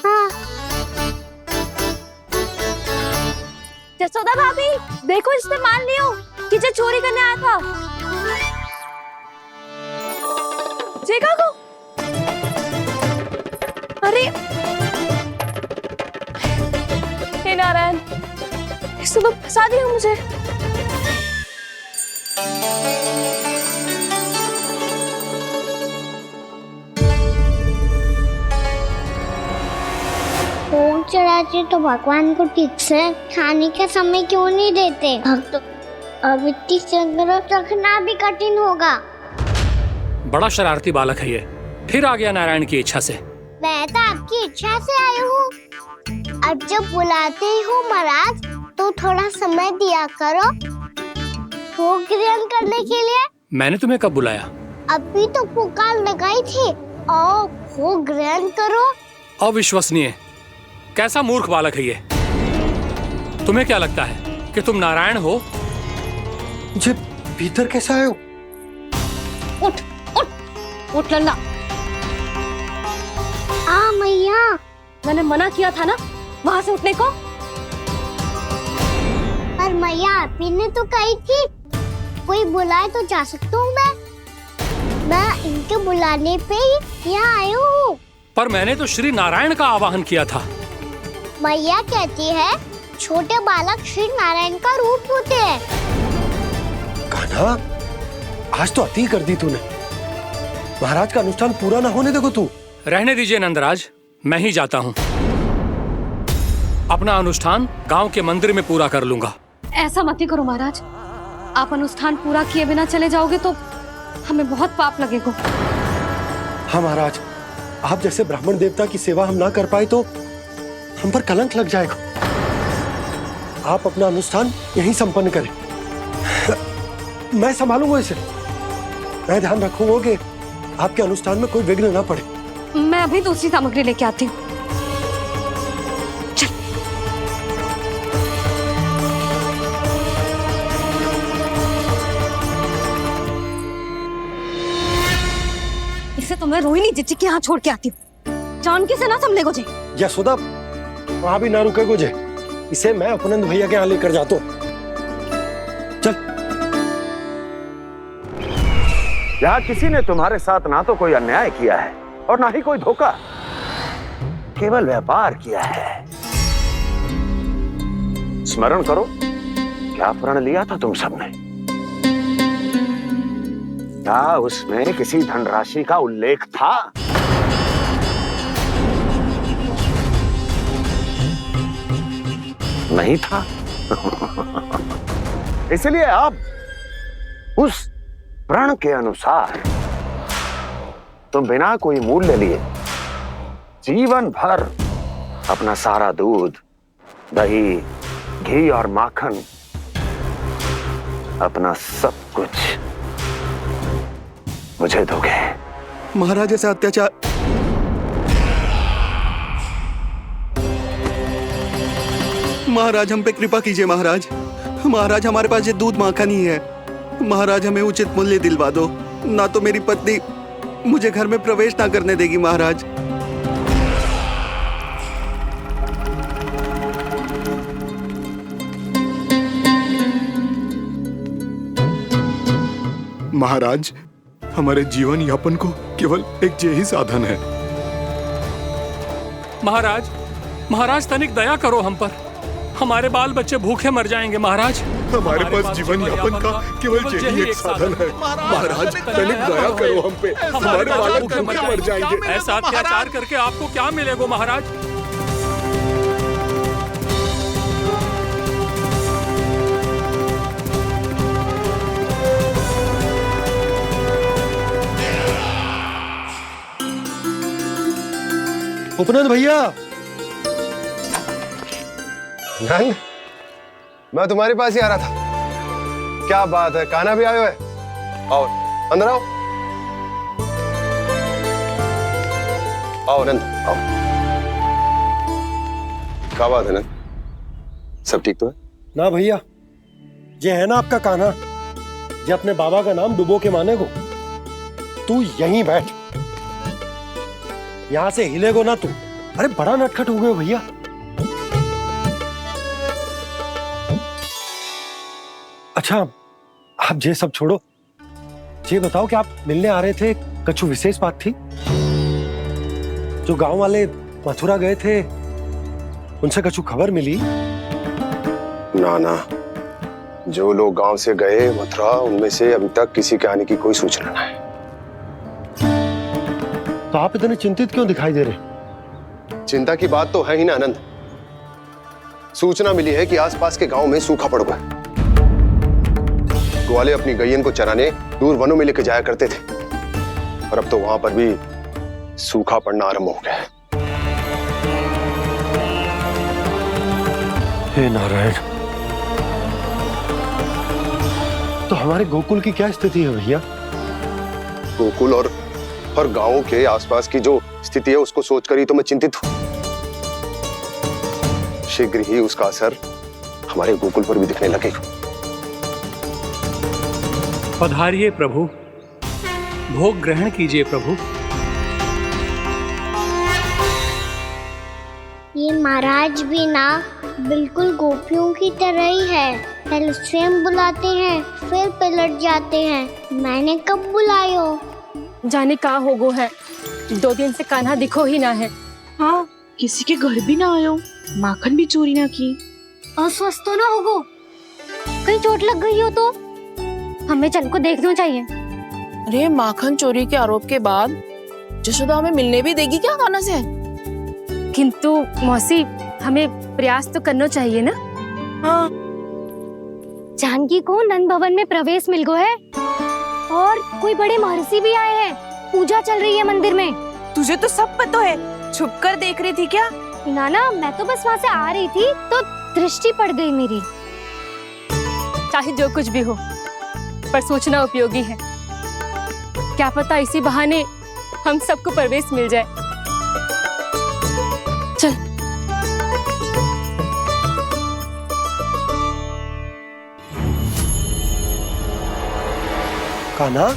हाँ। जसोदा भाभी, देखो इसने मान लियो कि जो चोरी करने आया था। देखा को? अरे हे नारायण, इसने तो फंसा दिया मुझे। भोग चढ़ाते तो भगवान को ठीक से खाने का समय क्यों नहीं देते? भक्त अब इतनी संग्रह रखना भी कठिन होगा। बड़ा शरारती बालक है ये, फिर आ गया नारायण की इच्छा से। मैं तो आपकी इच्छा से आई हूँ। अब जब बुलाते हो महाराज तो थोड़ा समय दिया करो भोग ग्रहण करने के लिए। मैंने तुम्हें कब बुलाया? अभी तो पुकार लगाई थी, आओ भोग ग्रहण करो। अविश्वसनीय, कैसा मूर्ख बालक है ये। तुम्हें क्या लगता है कि तुम नारायण हो? मुझे भीतर कैसे आए हो? उठ उठ उठ लल्ला। मैया, मैंने मना किया था ना वहां से उठने को। पर मैया आपी ने तो कही थी कोई बुलाए तो जा सकता हूँ। मैं इनके बुलाने पे ही यहाँ आई हूँ। पर मैंने तो श्री नारायण का आवाहन किया था। मैया कहती है छोटे बालक श्री नारायण का रूप होते हैं। कान्हा, आज तो अति कर दी तूने। महाराज का अनुष्ठान पूरा ना होने देखो तू। रहने दीजिए नंदराज, मैं ही जाता हूँ। अपना अनुष्ठान गांव के मंदिर में पूरा कर लूंगा। ऐसा मत ही करो महाराज, आप अनुष्ठान पूरा किए बिना चले जाओगे तो हमें बहुत पाप लगेगा। हाँ महाराज, आप जैसे ब्राह्मण देवता की सेवा हम ना कर पाए तो हम पर कलंक लग जाएगा। आप अपना अनुष्ठान यहीं संपन्न करें, मैं संभालूंगा इसे। मैं ध्यान रखूंगा कि आपके अनुष्ठान में कोई विघ्न ना पड़े। मैं अभी दूसरी सामग्री लेके आती हूँ। इसे तो मैं रोहिणी जीजी के यहाँ छोड़ के आती हूँ। जानकी से ना संभले गोजे। यशोदा, वहां भी ना रुके गोजे। इसे मैं अपनंद भैया के यहाँ लेकर जाता हूँ। चल। यहाँ किसी ने तुम्हारे साथ ना तो कोई अन्याय किया है और ना ही कोई धोखा, केवल व्यापार किया है। स्मरण करो, क्या प्रण लिया था तुम सबने? क्या उसमें किसी धनराशि का उल्लेख था? नहीं था। इसलिए अब उस प्रण के अनुसार तुम बिना कोई मूल्य लिए जीवन भर अपना सारा दूध, दही, घी और माखन, अपना सब कुछ मुझे दोगे। महाराज ऐसा अत्याचार। महाराज हम पे कृपा कीजिए महाराज, महाराज हमारे पास ये दूध माखन ही है। महाराज हमें उचित मूल्य दिलवा दो, ना तो मेरी पत्नी मुझे घर में प्रवेश ना करने देगी महाराज। महाराज, हमारे जीवन यापन को केवल एक यही साधन है। महाराज, महाराज तनिक दया करो हम पर, हमारे बाल बच्चे भूखे मर जाएंगे महाराज। हमारे पास जीवन यापन का केवल यही एक साधन है। महाराज तनिक दया करो हम पे, हमारे बालक भूखे मर जाएंगे। ऐसा अत्याचार करके आपको क्या मिलेगा महाराज? उपनंद भैया, नंद, मैं तुम्हारे पास ही आ रहा था। क्या बात है, कान्हा भी आयो है? आओ अंदर आओ। आओ नंद आओ। क्या बात है नंद, सब ठीक तो है? ना भैया, ये है ना आपका कान्हा, ये अपने बाबा का नाम डुबो के माने को। तू यहीं बैठ, यहां से हिलेगो ना तू। अरे बड़ा नटखट हो गए हो भैया। अच्छा, आप ये सब छोड़ो, ये बताओ कि आप मिलने आ रहे थे, कछु विशेष बात थी? जो गांव वाले मथुरा गए थे, उनसे कछु खबर मिली? ना ना, जो लोग गांव से गए मथुरा, उनमें से अभी तक किसी के आने की कोई सूचना नहीं है। तो आप इतने चिंतित क्यों दिखाई दे रहे? चिंता की बात तो है ही ना आनंद। सूचना मिली है कि आसपास के गांव में सूखा पड़ गया। ग्वाले अपनी गैयन को चराने दूर वनों में लेकर जाया करते थे, और अब तो वहां पर भी सूखा पड़ना आरंभ हो गया है। हे नारायण, तो हमारे गोकुल की क्या स्थिति है भैया? गोकुल और गांवों के आसपास की जो स्थिति है उसको सोचकर ही तो मैं चिंतित हूं। शीघ्र ही उसका असर हमारे गोकुल पर भी दिखने लगेगा। पधारिए प्रभु, भोग ग्रहण कीजिए प्रभु। ये महाराज भी ना बिल्कुल गोपियों की तरह ही है। पहले स्वयं बुलाते हैं, फिर पलट जाते हैं। मैंने कब बुलायो? जाने कहाँ हो गो है, 2 दिन से कान्हा दिखो ही ना है। हाँ, किसी के घर भी ना आयो, माखन भी चोरी ना की। अस्वस्थ तो ना होगो, कहीं चोट लग गई हो तो हमें चल को देखना चाहिए। अरे माखन चोरी के आरोप के बाद जशोदा हमें मिलने भी देगी क्या कान्हा से? किंतु मौसी, हमें प्रयास तो करना चाहिए ना। हाँ, जानकी को नंद भवन में प्रवेश मिल गो है, और कोई बड़े महर्षि भी आए हैं। पूजा चल रही है मंदिर में। तुझे तो सब पता है, छुप कर देख रही थी क्या? ना, मैं तो बस वहाँ से आ रही थी तो दृष्टि पड़ गई मेरी। चाहे जो कुछ भी हो, पर सूचना उपयोगी है। क्या पता इसी बहाने हम सबको प्रवेश मिल जाए। चल। कान्हा,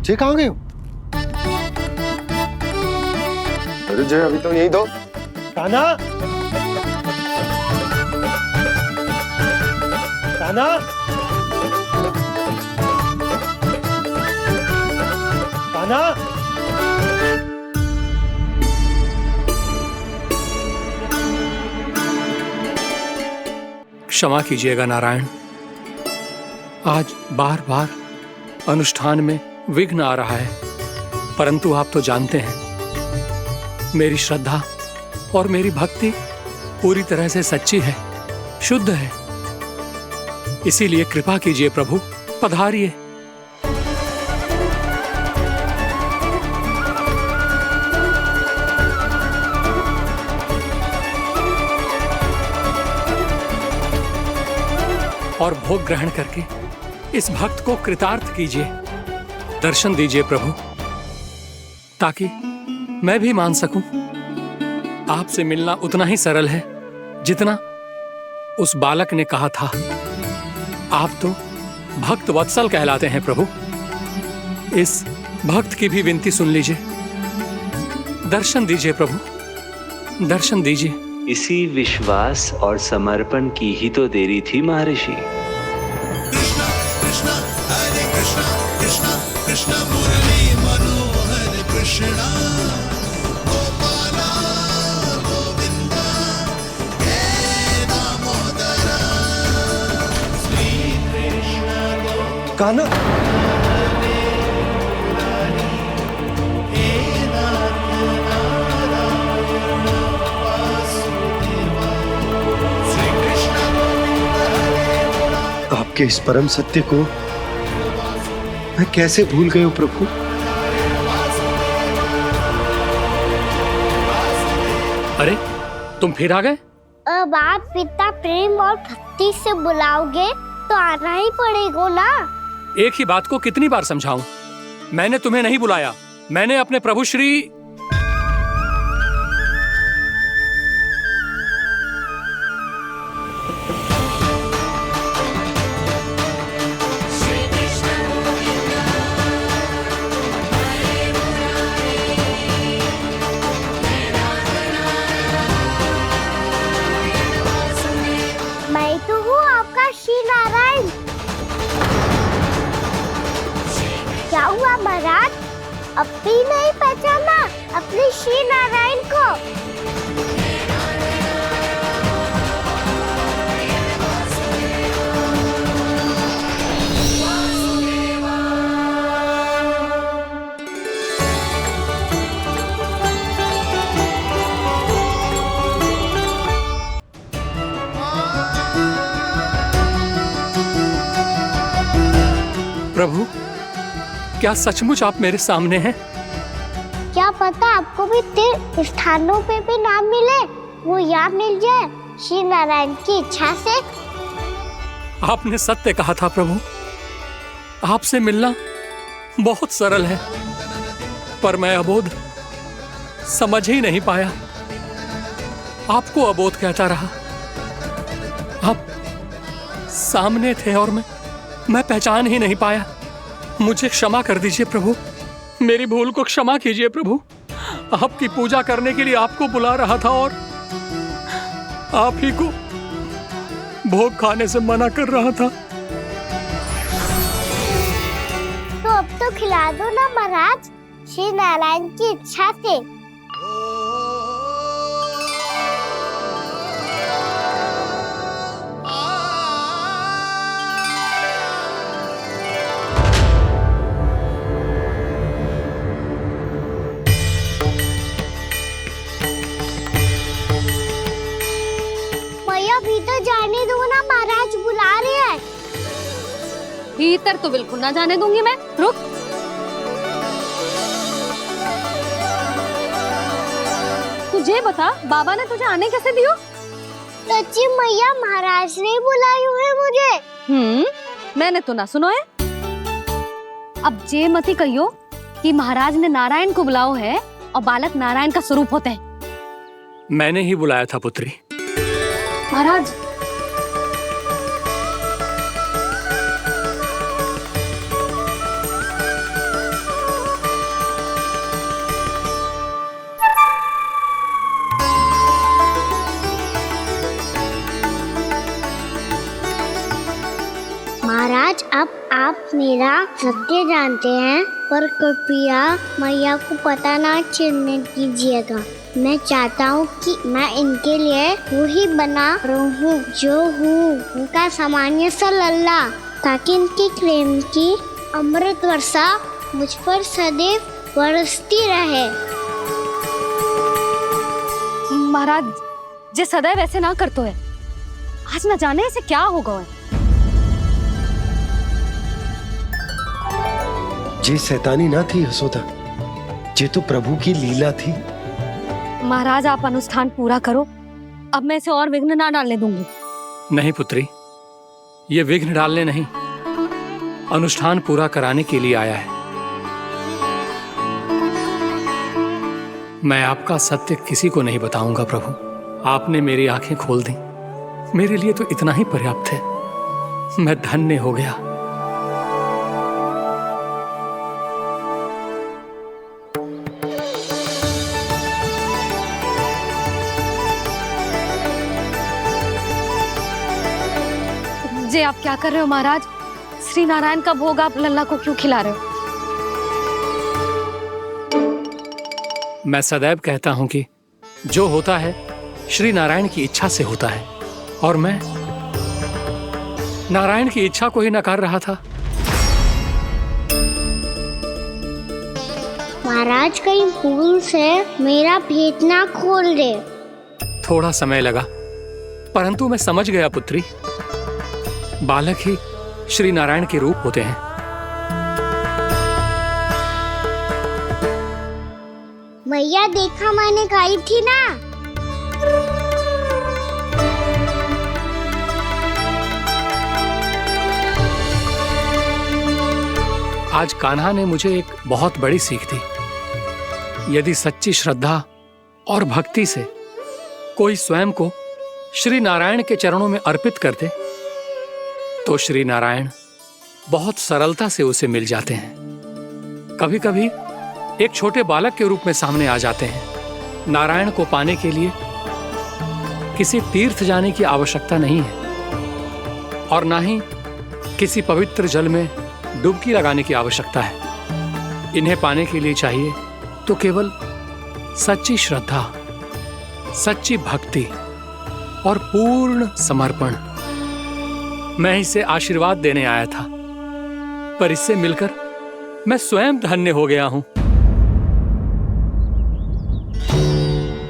जे कहाँ गए हो? अरे जय, अभी तो यही दो। कान्हा, कान्हा, कान्हा। क्षमा कीजिएगा नारायण, आज बार बार अनुष्ठान में विघ्न आ रहा है, परंतु आप तो जानते हैं मेरी श्रद्धा और मेरी भक्ति पूरी तरह से सच्ची है, शुद्ध है। इसीलिए कृपा कीजिए प्रभु, पधारिए। और भोग ग्रहण करके इस भक्त को कृतार्थ कीजिए। दर्शन दीजिए प्रभु, ताकि मैं भी मान सकूं। आपसे मिलना उतना ही सरल है जितना उस बालक ने कहा था, आप तो भक्त वत्सल कहलाते हैं प्रभु। इस भक्त की भी विनती सुन लीजिए। दर्शन दीजिए प्रभु, दर्शन दीजिए। इसी विश्वास और समर्पण की ही तो देरी थी महर्षि। कान्हा, आपके इस परम सत्य को मैं कैसे भूल गया हूं प्रभु। अरे तुम फिर आ गए? अब आप पिता प्रेम और भक्ति से बुलाओगे तो आना ही पड़ेगा ना। एक ही बात को कितनी बार समझाऊं? मैंने तुम्हें नहीं बुलाया, मैंने अपने प्रभु श्री मैं तो हूँ आपका श्री नारायण। क्या हुआ महाराज, अब भी नहीं पहचाना अपने श्री नारायण को? प्रभु, क्या सचमुच आप मेरे सामने हैं? क्या पता आपको भी तीर्थ स्थानों पे भी नाम मिले, वो याद मिल जाए श्री नारायण की इच्छा से। आपने सत्य कहा था प्रभु, आपसे मिलना बहुत सरल है, पर मैं अबोध समझ ही नहीं पाया। आपको अबोध कहता रहा। आप सामने थे और मैं पहचान ही नहीं पाया। मुझे क्षमा कर दीजिए प्रभु, मेरी भूल को क्षमा कीजिए प्रभु। आपकी पूजा करने के लिए आपको बुला रहा था और आप ही को भोग खाने से मना कर रहा था। तो अब तो खिला दो ना महाराज, श्री नारायण की इच्छा से। भीतर जाने दो ना, महाराज बुला रहे हैं। भीतर तो बिल्कुल ना जाने दूंगी मैं, रुक। तुझे बता, बाबा ने तुझे आने कैसे दियो? सच्ची मैया, महाराज ने बुलाई हुई मुझे। मैंने तो ना सुनो है। अब जे मती कहियो कि महाराज ने नारायण को बुलाओ है और बालक नारायण का स्वरूप होते हैं। मैंने ही बुलाया था पुत्री। महाराज, महाराज, अब आप मेरा सत्य जानते हैं, पर कृपया मैया को पता ना चलने दीजिएगा। मैं चाहता हूँ कि मैं इनके लिए वो ही बना रहूँ जो हूँ, उनका सामान्य सा लल्ला, ताकि इनके प्रेम की अमृत वर्षा मुझ पर सदैव बरसती रहे। महाराज, जे सदैव ऐसे ना करतो है, आज न जाने इसे क्या होगा है। जे शैतानी ना थी यशोदा, जे तो प्रभु की लीला थी। महाराज, आप अनुष्ठान पूरा करो, अब मैं इसे और विघ्न ना डालने दूंगी। नहीं पुत्री, ये विघ्न डालने नहीं, अनुष्ठान पूरा कराने के लिए आया है। मैं आपका सत्य किसी को नहीं बताऊंगा प्रभु। आपने मेरी आंखें खोल दी, मेरे लिए तो इतना ही पर्याप्त है। मैं धन्य हो गया। जी आप क्या कर रहे हो महाराज? श्री नारायण का भोग आप लल्ला को क्यों खिला रहे हो? मैं सदैव कहता हूं कि जो होता है श्री नारायण की इच्छा से होता है, और मैं नारायण की इच्छा को ही नकार रहा था। महाराज कहीं भूल से मेरा भेद ना खोल दे। थोड़ा समय लगा, परंतु मैं समझ गया पुत्री। बालक ही श्री नारायण के रूप होते हैं। मैया देखा मैंने खाई थी ना। आज कान्हा ने मुझे एक बहुत बड़ी सीख दी। यदि सच्ची श्रद्धा और भक्ति से कोई स्वयं को श्री नारायण के चरणों में अर्पित कर दे, तो श्री नारायण बहुत सरलता से उसे मिल जाते हैं। कभी कभी एक छोटे बालक के रूप में सामने आ जाते हैं। नारायण को पाने के लिए किसी तीर्थ जाने की आवश्यकता नहीं है, और ना ही किसी पवित्र जल में डुबकी लगाने की आवश्यकता है। इन्हें पाने के लिए चाहिए तो केवल सच्ची श्रद्धा, सच्ची भक्ति और पूर्ण समर्पण। मैं इसे आशीर्वाद देने आया था, पर इससे मिलकर मैं स्वयं धन्य हो गया हूं।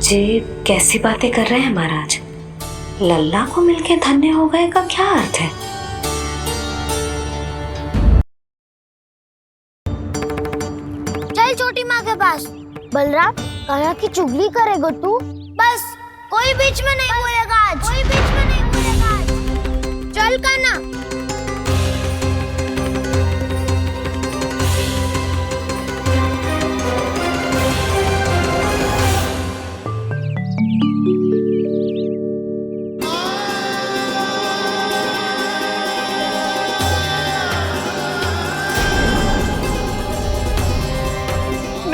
जी कैसी बातें कर रहे हैं महाराज? लल्ला को मिलके धन्य हो गए का क्या अर्थ है? चल छोटी माँ के पास। बलराम, कान्हा की चुगली करेगा तू? बस कोई बीच में नहीं बोलेगा आज। कोई बीच में नहीं बोलेगा आज। चल कान्हा।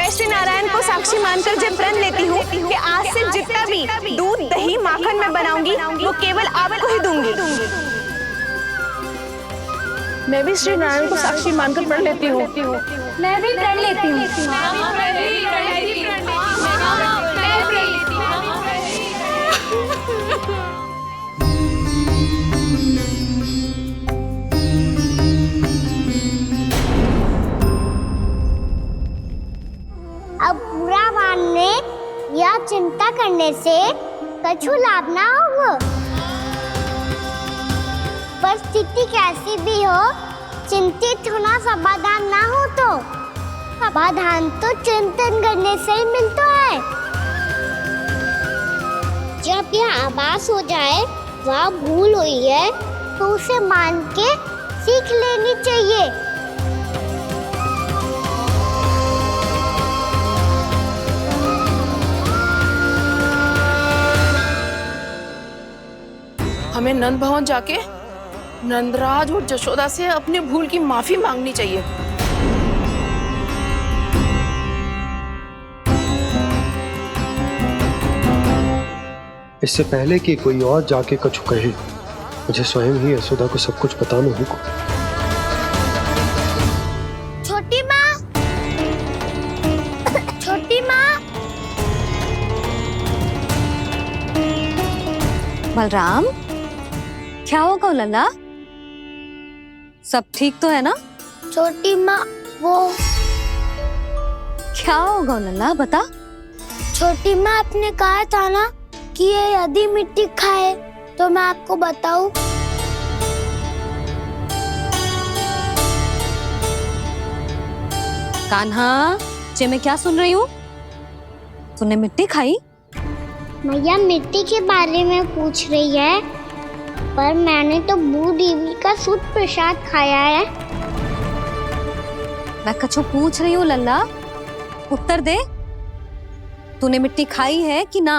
श्री नारायण को साक्षी मानकर जब प्रण लेती हूँ कि आज से जितना भी दूध, दही, माखन मैं बनाऊंगी वो केवल आपको ही दूंगी। मैं भी श्री नारायण को साक्षी मानकर प्रण लेती हूँ। मैं भी प्रण लेती हूँ। अब बुरा मानने या चिंता करने से कछु लाभ ना होगा। परिस्थिति कैसी भी हो, चिंतित होना समाधान ना हो तो समाधान तो चिंतन करने से ही मिलता है। जब यह आभास हो जाए वह भूल हुई है तो उसे मान के सीख लेनी चाहिए। हमें नंद भवन जाके नंदराज और जशोदा से अपनी भूल की माफी मांगनी चाहिए। इससे पहले कि कोई और जाके कछु कहे, मुझे स्वयं ही यशोदा को सब कुछ बताना होगा। छोटी माँ, छोटी माँ। बलराम, क्या होगा लल्ला? सब ठीक तो है ना? छोटी माँ, वो क्या होगा लल्ला, बता। छोटी माँ, आपने कहा था ना कि ये यदि मिट्टी खाए तो मैं आपको बताऊं। कान्हा, जे मैं क्या सुन रही हूँ? तूने मिट्टी खाई? मैया मिट्टी के बारे में पूछ रही है, पर मैंने तो भू देवी का शुद्ध प्रसाद खाया है। मैं कछु पूछ रही हूँ लल्ला, उत्तर दे। तूने मिट्टी खाई है कि ना?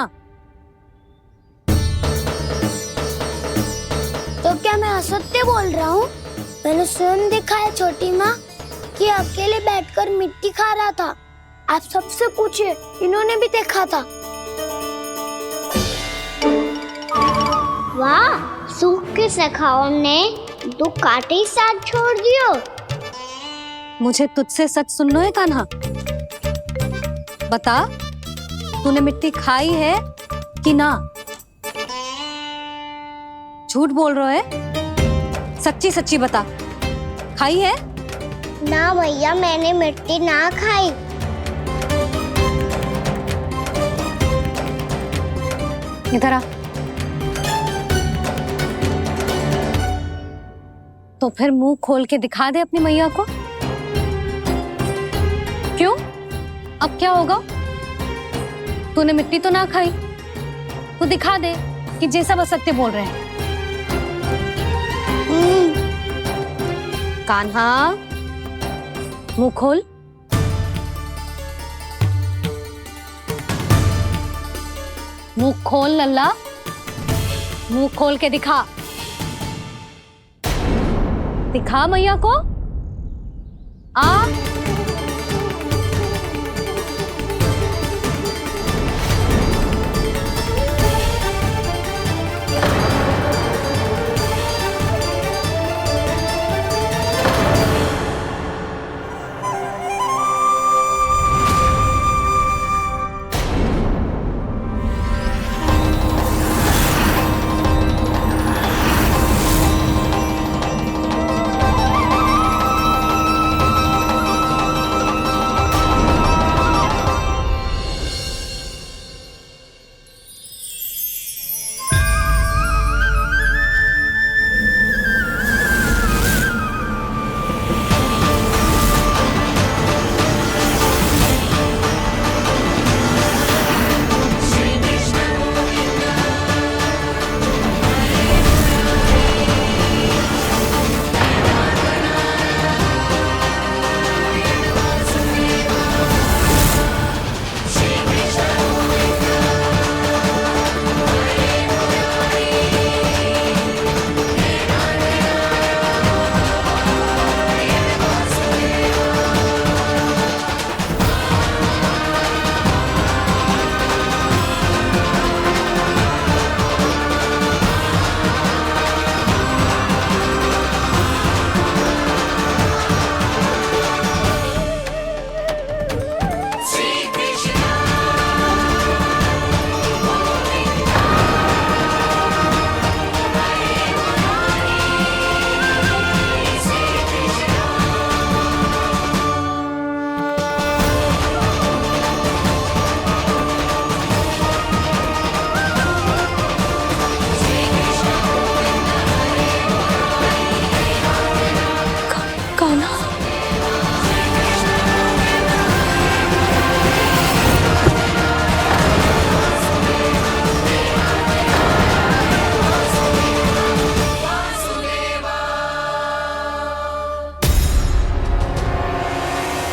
असत्य बोल रहा हूँ? मैंने स्वयं देखा है छोटी माँ कि अकेले बैठकर मिट्टी खा रहा था। आप सबसे पूछिए, इन्होंने भी देखा था। वाह, सूख के सखाओ ने 2 कांटे ही साथ छोड़ दियो। मुझे तुझसे सच सुनना है कान्हा। बता, तूने मिट्टी खाई है कि ना? झूठ बोल रहा है, सच्ची सच्ची बता, खाई है? ना भैया, मैंने मिट्टी ना खाई। इधर आ। तो फिर मुंह खोल के दिखा दे अपनी मैया को। क्यों? अब क्या होगा? तूने मिट्टी तो ना खाई, तो दिखा दे कि जे सब असत्य बोल रहे हैं। कान्हा, मुंह खोल। मुंह खोल लल्ला, मुंह खोल के दिखा। दिखा मैया को। आ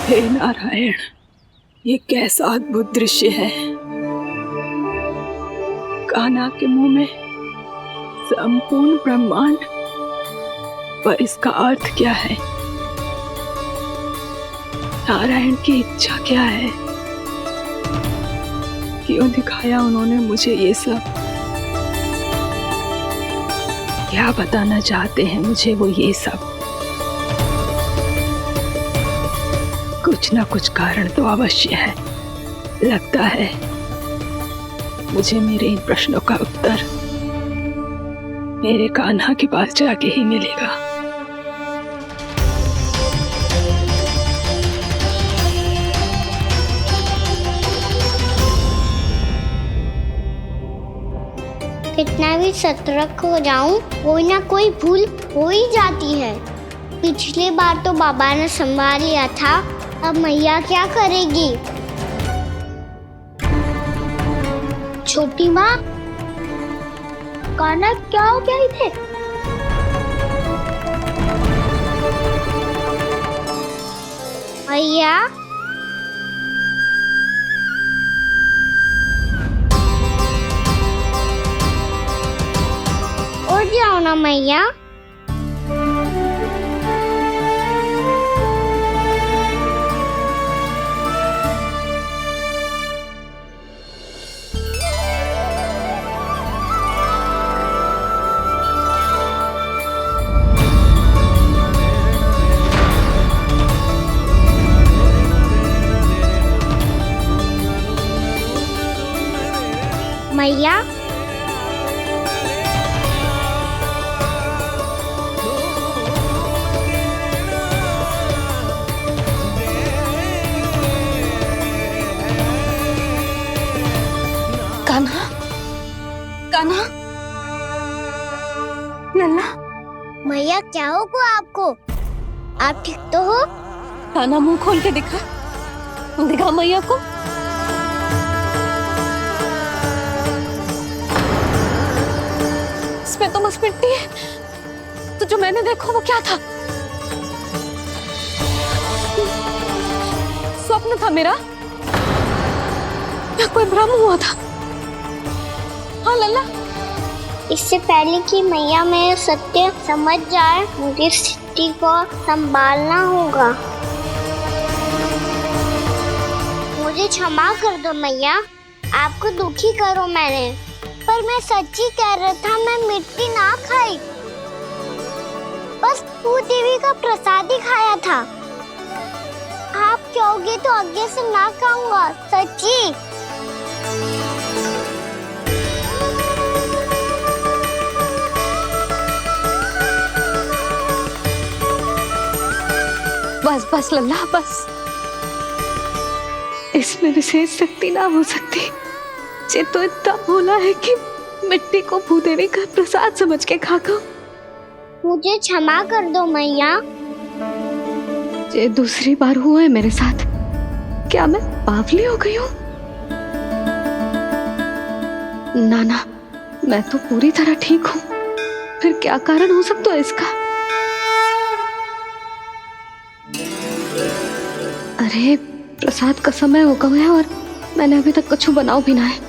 हे नारायण, ये कैसा अद्भुत दृश्य है। कान्हा के मुंह में संपूर्ण ब्रह्मांड, पर इसका अर्थ क्या है? नारायण की इच्छा क्या है? क्यों दिखाया उन्होंने मुझे ये सब? क्या बताना चाहते हैं मुझे वो ये सब? कुछ ना कुछ कारण तो अवश्य है। लगता है मुझे मेरे इन प्रश्नों का उत्तर मेरे कान्हा के पास जाके ही मिलेगा। कितना भी सतर्क हो जाऊं, कोई ना कोई भूल हो ही जाती है। पिछली बार तो बाबा ने संभाल लिया था, अब मैया क्या करेगी? छोटी माँ, कान्हा क्या हो गया इधर? मैया, उठ जाओ ना मैया। मैया कान्हा, कान्हा, लल्ला। मैया क्या होगा आपको? आप ठीक तो हो? कान्हा मुंह खोल के दिखा, दिखा मैया को। इसमें तो बस मिट्टी है, तो जो मैंने देखा वो क्या था? स्वप्न था मेरा या कोई भ्रम हुआ था? हाँ लल्ला। इससे पहले कि मैया मेरे सत्य समझ जाए, मुझे स्थिति को संभालना होगा। मुझे क्षमा कर दो मैया, आपको दुखी करो मैंने, पर मैं सच्ची कह रहा था, मैं मिट्टी ना खाई, बस भू देवी का प्रसाद ही खाया था। आप कहोगे तो आगे से ना खाऊंगा, सच्ची। बस बस लल्ला बस। इसमें विशेष शक्ति ना हो सकती। ये तो इतना भोला है कि मिट्टी को भूदेवी का प्रसाद समझ के खा गो। मुझे क्षमा कर दो मैया। ये दूसरी बार हुआ है मेरे साथ। क्या मैं बावली हो गई हूँ? ना ना, मैं तो पूरी तरह ठीक हूँ। फिर क्या कारण हो सकता है इसका? अरे प्रसाद का समय हो गया है और मैंने अभी तक कुछ बनाओ भी ना है।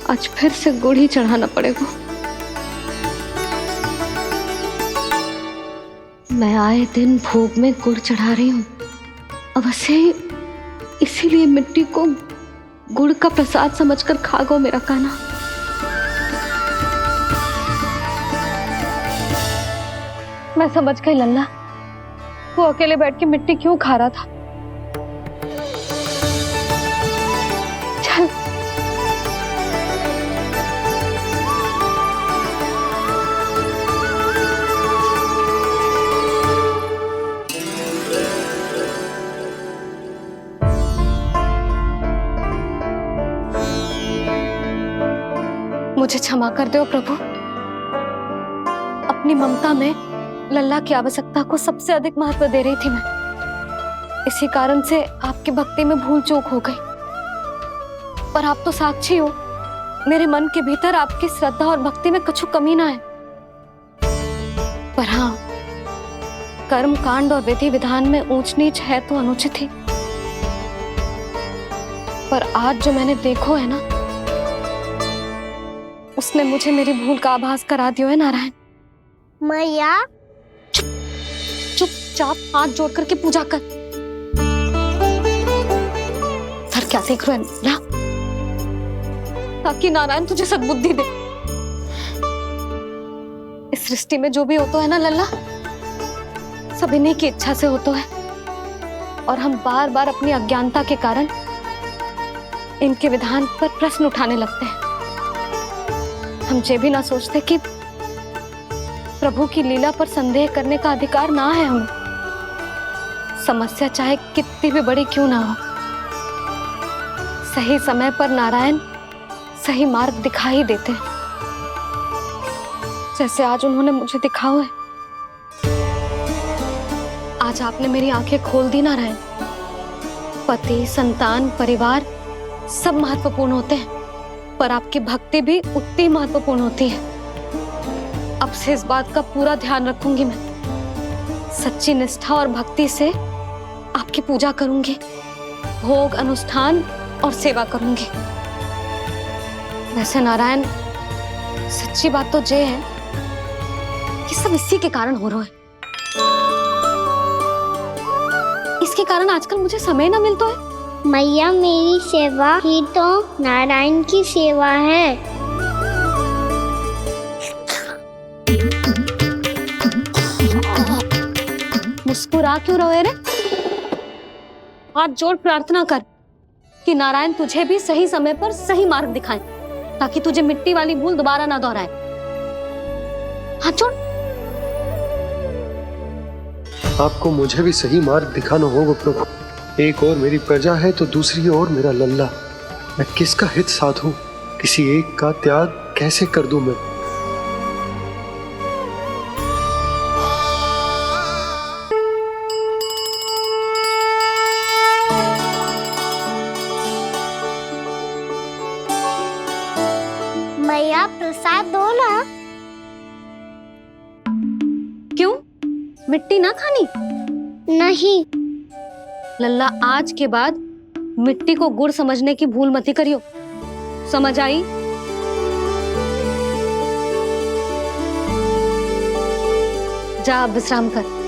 आज फिर से गुड़ ही चढ़ाना पड़ेगा। मैं आए दिन भोग में गुड़ चढ़ा रही हूँ, अवश्य इसीलिए मिट्टी को गुड़ का प्रसाद समझकर खा गो मेरा कान्हा। मैं समझ गई लल्ला, वो अकेले बैठ के मिट्टी क्यों खा रहा था। चल मुझे क्षमा कर दो प्रभु। अपनी ममता में लल्ला की आवश्यकता को सबसे अधिक महत्व दे रही थी मैं। इसी कारण से आपकी भक्ति में भूल चूक हो गई। पर आप तो साक्षी हो, मेरे मन के भीतर आपकी श्रद्धा और भक्ति में कुछ कमी ना है। पर हाँ, कर्म कांड और विधि विधान में ऊंच नीच है तो अनुचित ही। पर आज जो मैंने देखो है ना, उसने मुझे मेरी भूल का आभास करा दिया है नारायण। मैया चुपचाप हाथ जोड़ करके पूजा कर। फिर क्या देख रहे हैं ना? ताकि नारायण तुझे सद्बुद्धि दे। इस सृष्टि में जो भी होता है ना लल्ला, सब इन्हीं की इच्छा से होता है। और हम बार बार अपनी अज्ञानता के कारण इनके विधान पर प्रश्न उठाने लगते हैं। हम ये भी ना सोचते कि प्रभु की लीला पर संदेह करने का अधिकार ना है हमें। समस्या चाहे कितनी भी बड़ी क्यों ना हो, सही समय पर नारायण सही मार्ग दिखा ही देते हैं, जैसे आज उन्होंने मुझे दिखाओ है। आज आपने मेरी आंखें खोल दी नारायण। पति, संतान, परिवार सब महत्वपूर्ण होते हैं, पर आपकी भक्ति भी उतनी महत्वपूर्ण होती है। अब से इस बात का पूरा ध्यान रखूंगी मैं। सच्ची निष्ठा और भक्ति से आपकी पूजा करूंगी, भोग, अनुष्ठान और सेवा करूंगी। वैसे नारायण, सच्ची बात तो ये है कि सब इसी के कारण हो रहा है। इसके कारण आजकल मुझे समय ना मिलता है। मैया, मेरी सेवा ही तो नारायण की सेवा है। मुस्कुरा क्यों रहे रे? हाथ जोड़ प्रार्थना कर कि नारायण तुझे भी सही समय पर सही मार्ग दिखाएं, ताकि तुझे मिट्टी वाली भूल दोबारा ना दोहराए। हाथ छोड़। आपको मुझे भी सही मार्ग दिखाना होगा प्रभु। एक और मेरी प्रजा है तो दूसरी ओर मेरा लल्ला। मैं किसका हित साधूं, किसी एक का त्याग कैसे कर दूं मैं। मैया प्रसाद दो ना। क्यों, मिट्टी ना खानी? नहीं। लल्ला, आज के बाद मिट्टी को गुड़ समझने की भूल मत करियो, समझ आई? जा अब विश्राम कर।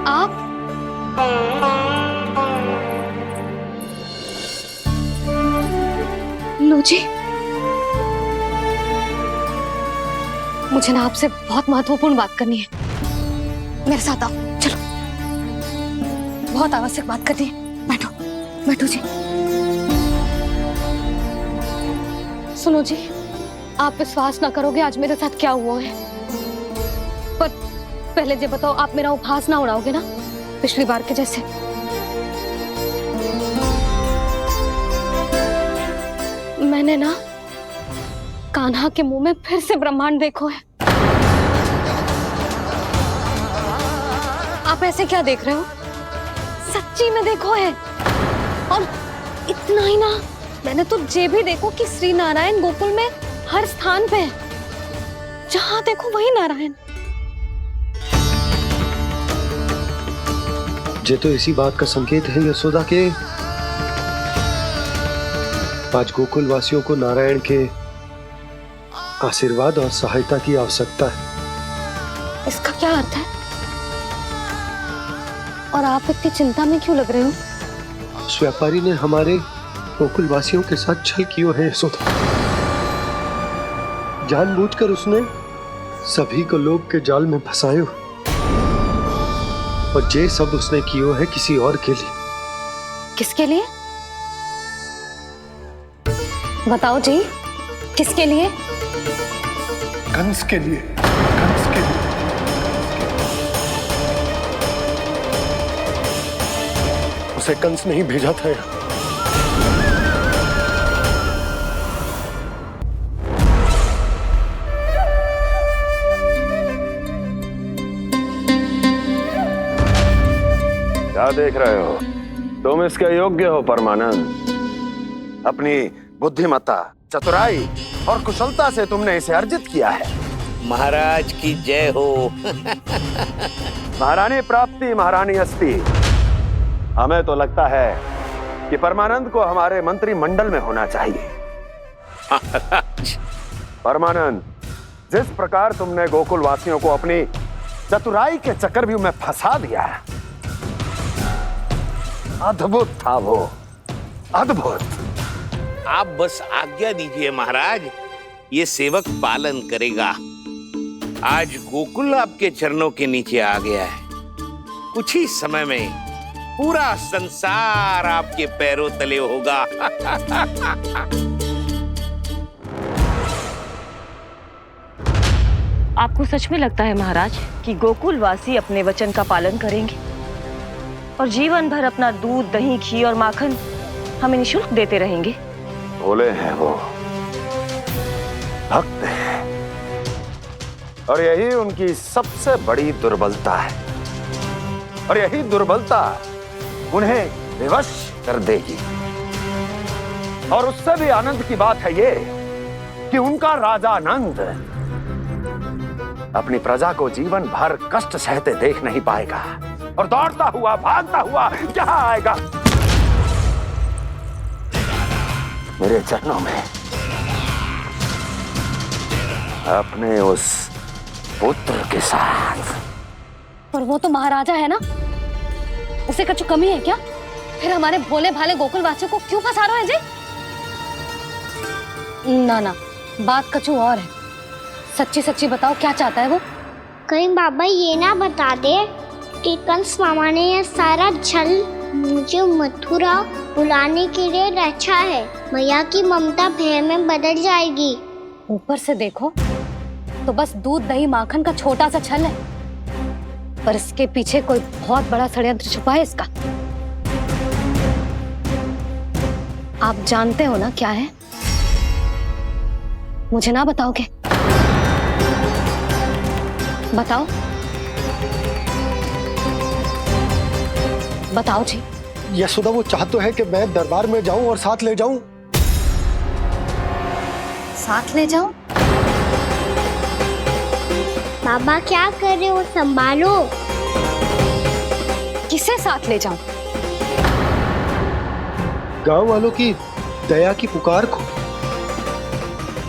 आप लो जी, मुझे ना आपसे बहुत महत्वपूर्ण बात करनी है। मेरे साथ आओ, चलो। बहुत आवश्यक बात करनी है। बैठो बैठो जी। सुनो जी, आप विश्वास ना करोगे आज मेरे साथ क्या हुआ है। पर पहले ये बताओ, आप मेरा उपहास ना उड़ाओगे ना पिछली बार के जैसे? मैंने ना कान्हा के मुंह में फिर से ब्रह्मांड देखो है। आप ऐसे क्या देख रहे हो? सच्ची में देखो है। और इतना ही ना, मैंने तो ये भी देखो कि श्री नारायण गोकुल में हर स्थान पे है। जहां देखो वही नारायण। ये तो इसी बात का संकेत है यशोदा के आज गोकुल वासियों को नारायण के आशीर्वाद और सहायता की आवश्यकता है। इसका क्या अर्थ है? और आप इतनी चिंता में क्यों लग रहे हो? उस व्यापारी ने हमारे गोकुल वासियों के साथ छल किया है यशोदा। जानबूझकर उसने सभी को लोभ के जाल में फंसायो। और ये सब उसने किया है किसी और के लिए। किसके लिए? बताओ जी, किसके लिए? कंस के लिए। कंस के लिए। उसे कंस नहीं भेजा था यहाँ। क्या देख रहे हो? तुम इसके योग्य हो परमानंद। अपनी बुद्धिमत्ता, चतुराई और कुशलता से तुमने इसे अर्जित किया है। महाराज की जय हो। महारानी प्राप्ति महारानी अस्ति। हमें तो लगता है कि परमानंद को हमारे मंत्रिमंडल में होना चाहिए। परमानंद, जिस प्रकार तुमने गोकुल वासियों को अपनी चतुराई के चक्रव्यूह में फंसा दिया, अद्भुत था वो, अद्भुत। आप बस आज्ञा दीजिए महाराज, ये सेवक पालन करेगा। आज गोकुल आपके चरणों के नीचे आ गया है। कुछ ही समय में पूरा संसार आपके पैरों तले होगा। आपको सच में लगता है महाराज कि गोकुल वासी अपने वचन का पालन करेंगे और जीवन भर अपना दूध, दही, घी और माखन हमें निःशुल्क देते रहेंगे? भोले हैं वो, भक्त हैं, और यही उनकी सबसे बड़ी दुर्बलता है। और यही दुर्बलता उन्हें विवश कर देगी। और उससे भी आनंद की बात है ये कि उनका राजा नंद अपनी प्रजा को जीवन भर कष्ट सहते देख नहीं पाएगा और दौड़ता हुआ, भागता हुआ यहाँ आएगा मेरे चरणों में, अपने उस पुत्र के साथ। पर वो तो महाराजा है ना, उसे कुछ कमी है क्या? फिर हमारे भोले भाले गोकुल वासियों को क्यों फंसा रहे हैं जी? ना ना, बात कछु और है। सच्ची सच्ची बताओ, क्या चाहता है वो? कहीं बाबा ये ना बता दे कि कंस मामा ने यह सारा छल मुझे मथुरा बुलाने के लिए रचा है। मैया की ममता भय में बदल जाएगी। ऊपर से देखो तो बस दूध दही माखन का छोटा सा छल है, पर इसके पीछे कोई बहुत बड़ा षड्यंत्र छुपा है इसका। आप जानते हो ना क्या है? मुझे ना बताओगे? बताओ बताओ जी। यशोदा वो चाह तो है कि मैं दरबार में जाऊं और साथ ले जाऊं। साथ ले जाऊं? बाबा क्या कर रहे हो, संभालो। किसे साथ ले जाऊं? गांव वालों की दया की पुकार को,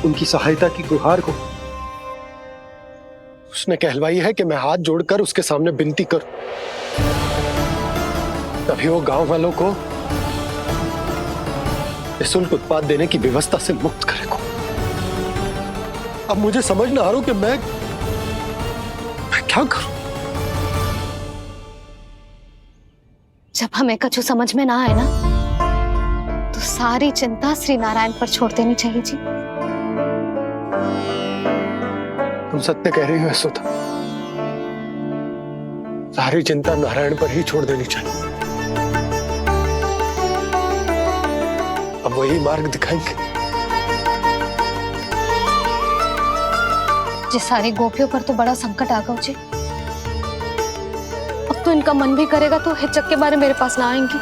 उनकी सहायता की गुहार को। उसने कहलवाई है कि मैं हाथ जोड़कर उसके सामने विनती करूं, तभी वो गांव वालों को निःशुल्क उत्पाद देने की व्यवस्था से मुक्त करेगा। अब मुझे समझ ना आ रहा कि मैं क्या करूं। जब हमें कछु समझ में ना आए ना, तो सारी चिंता श्री नारायण पर छोड़ देनी चाहिए जी। तुम सत्य कह रही हो यशोदा, सारी चिंता नारायण पर ही छोड़ देनी चाहिए। अब वही मार्ग दिखाएंगे। जी सारी गोपियों पर तो बड़ा संकट आ गया जी। अब तो इनका मन भी करेगा तो हिचक के बारे मेरे पास ना आएंगी।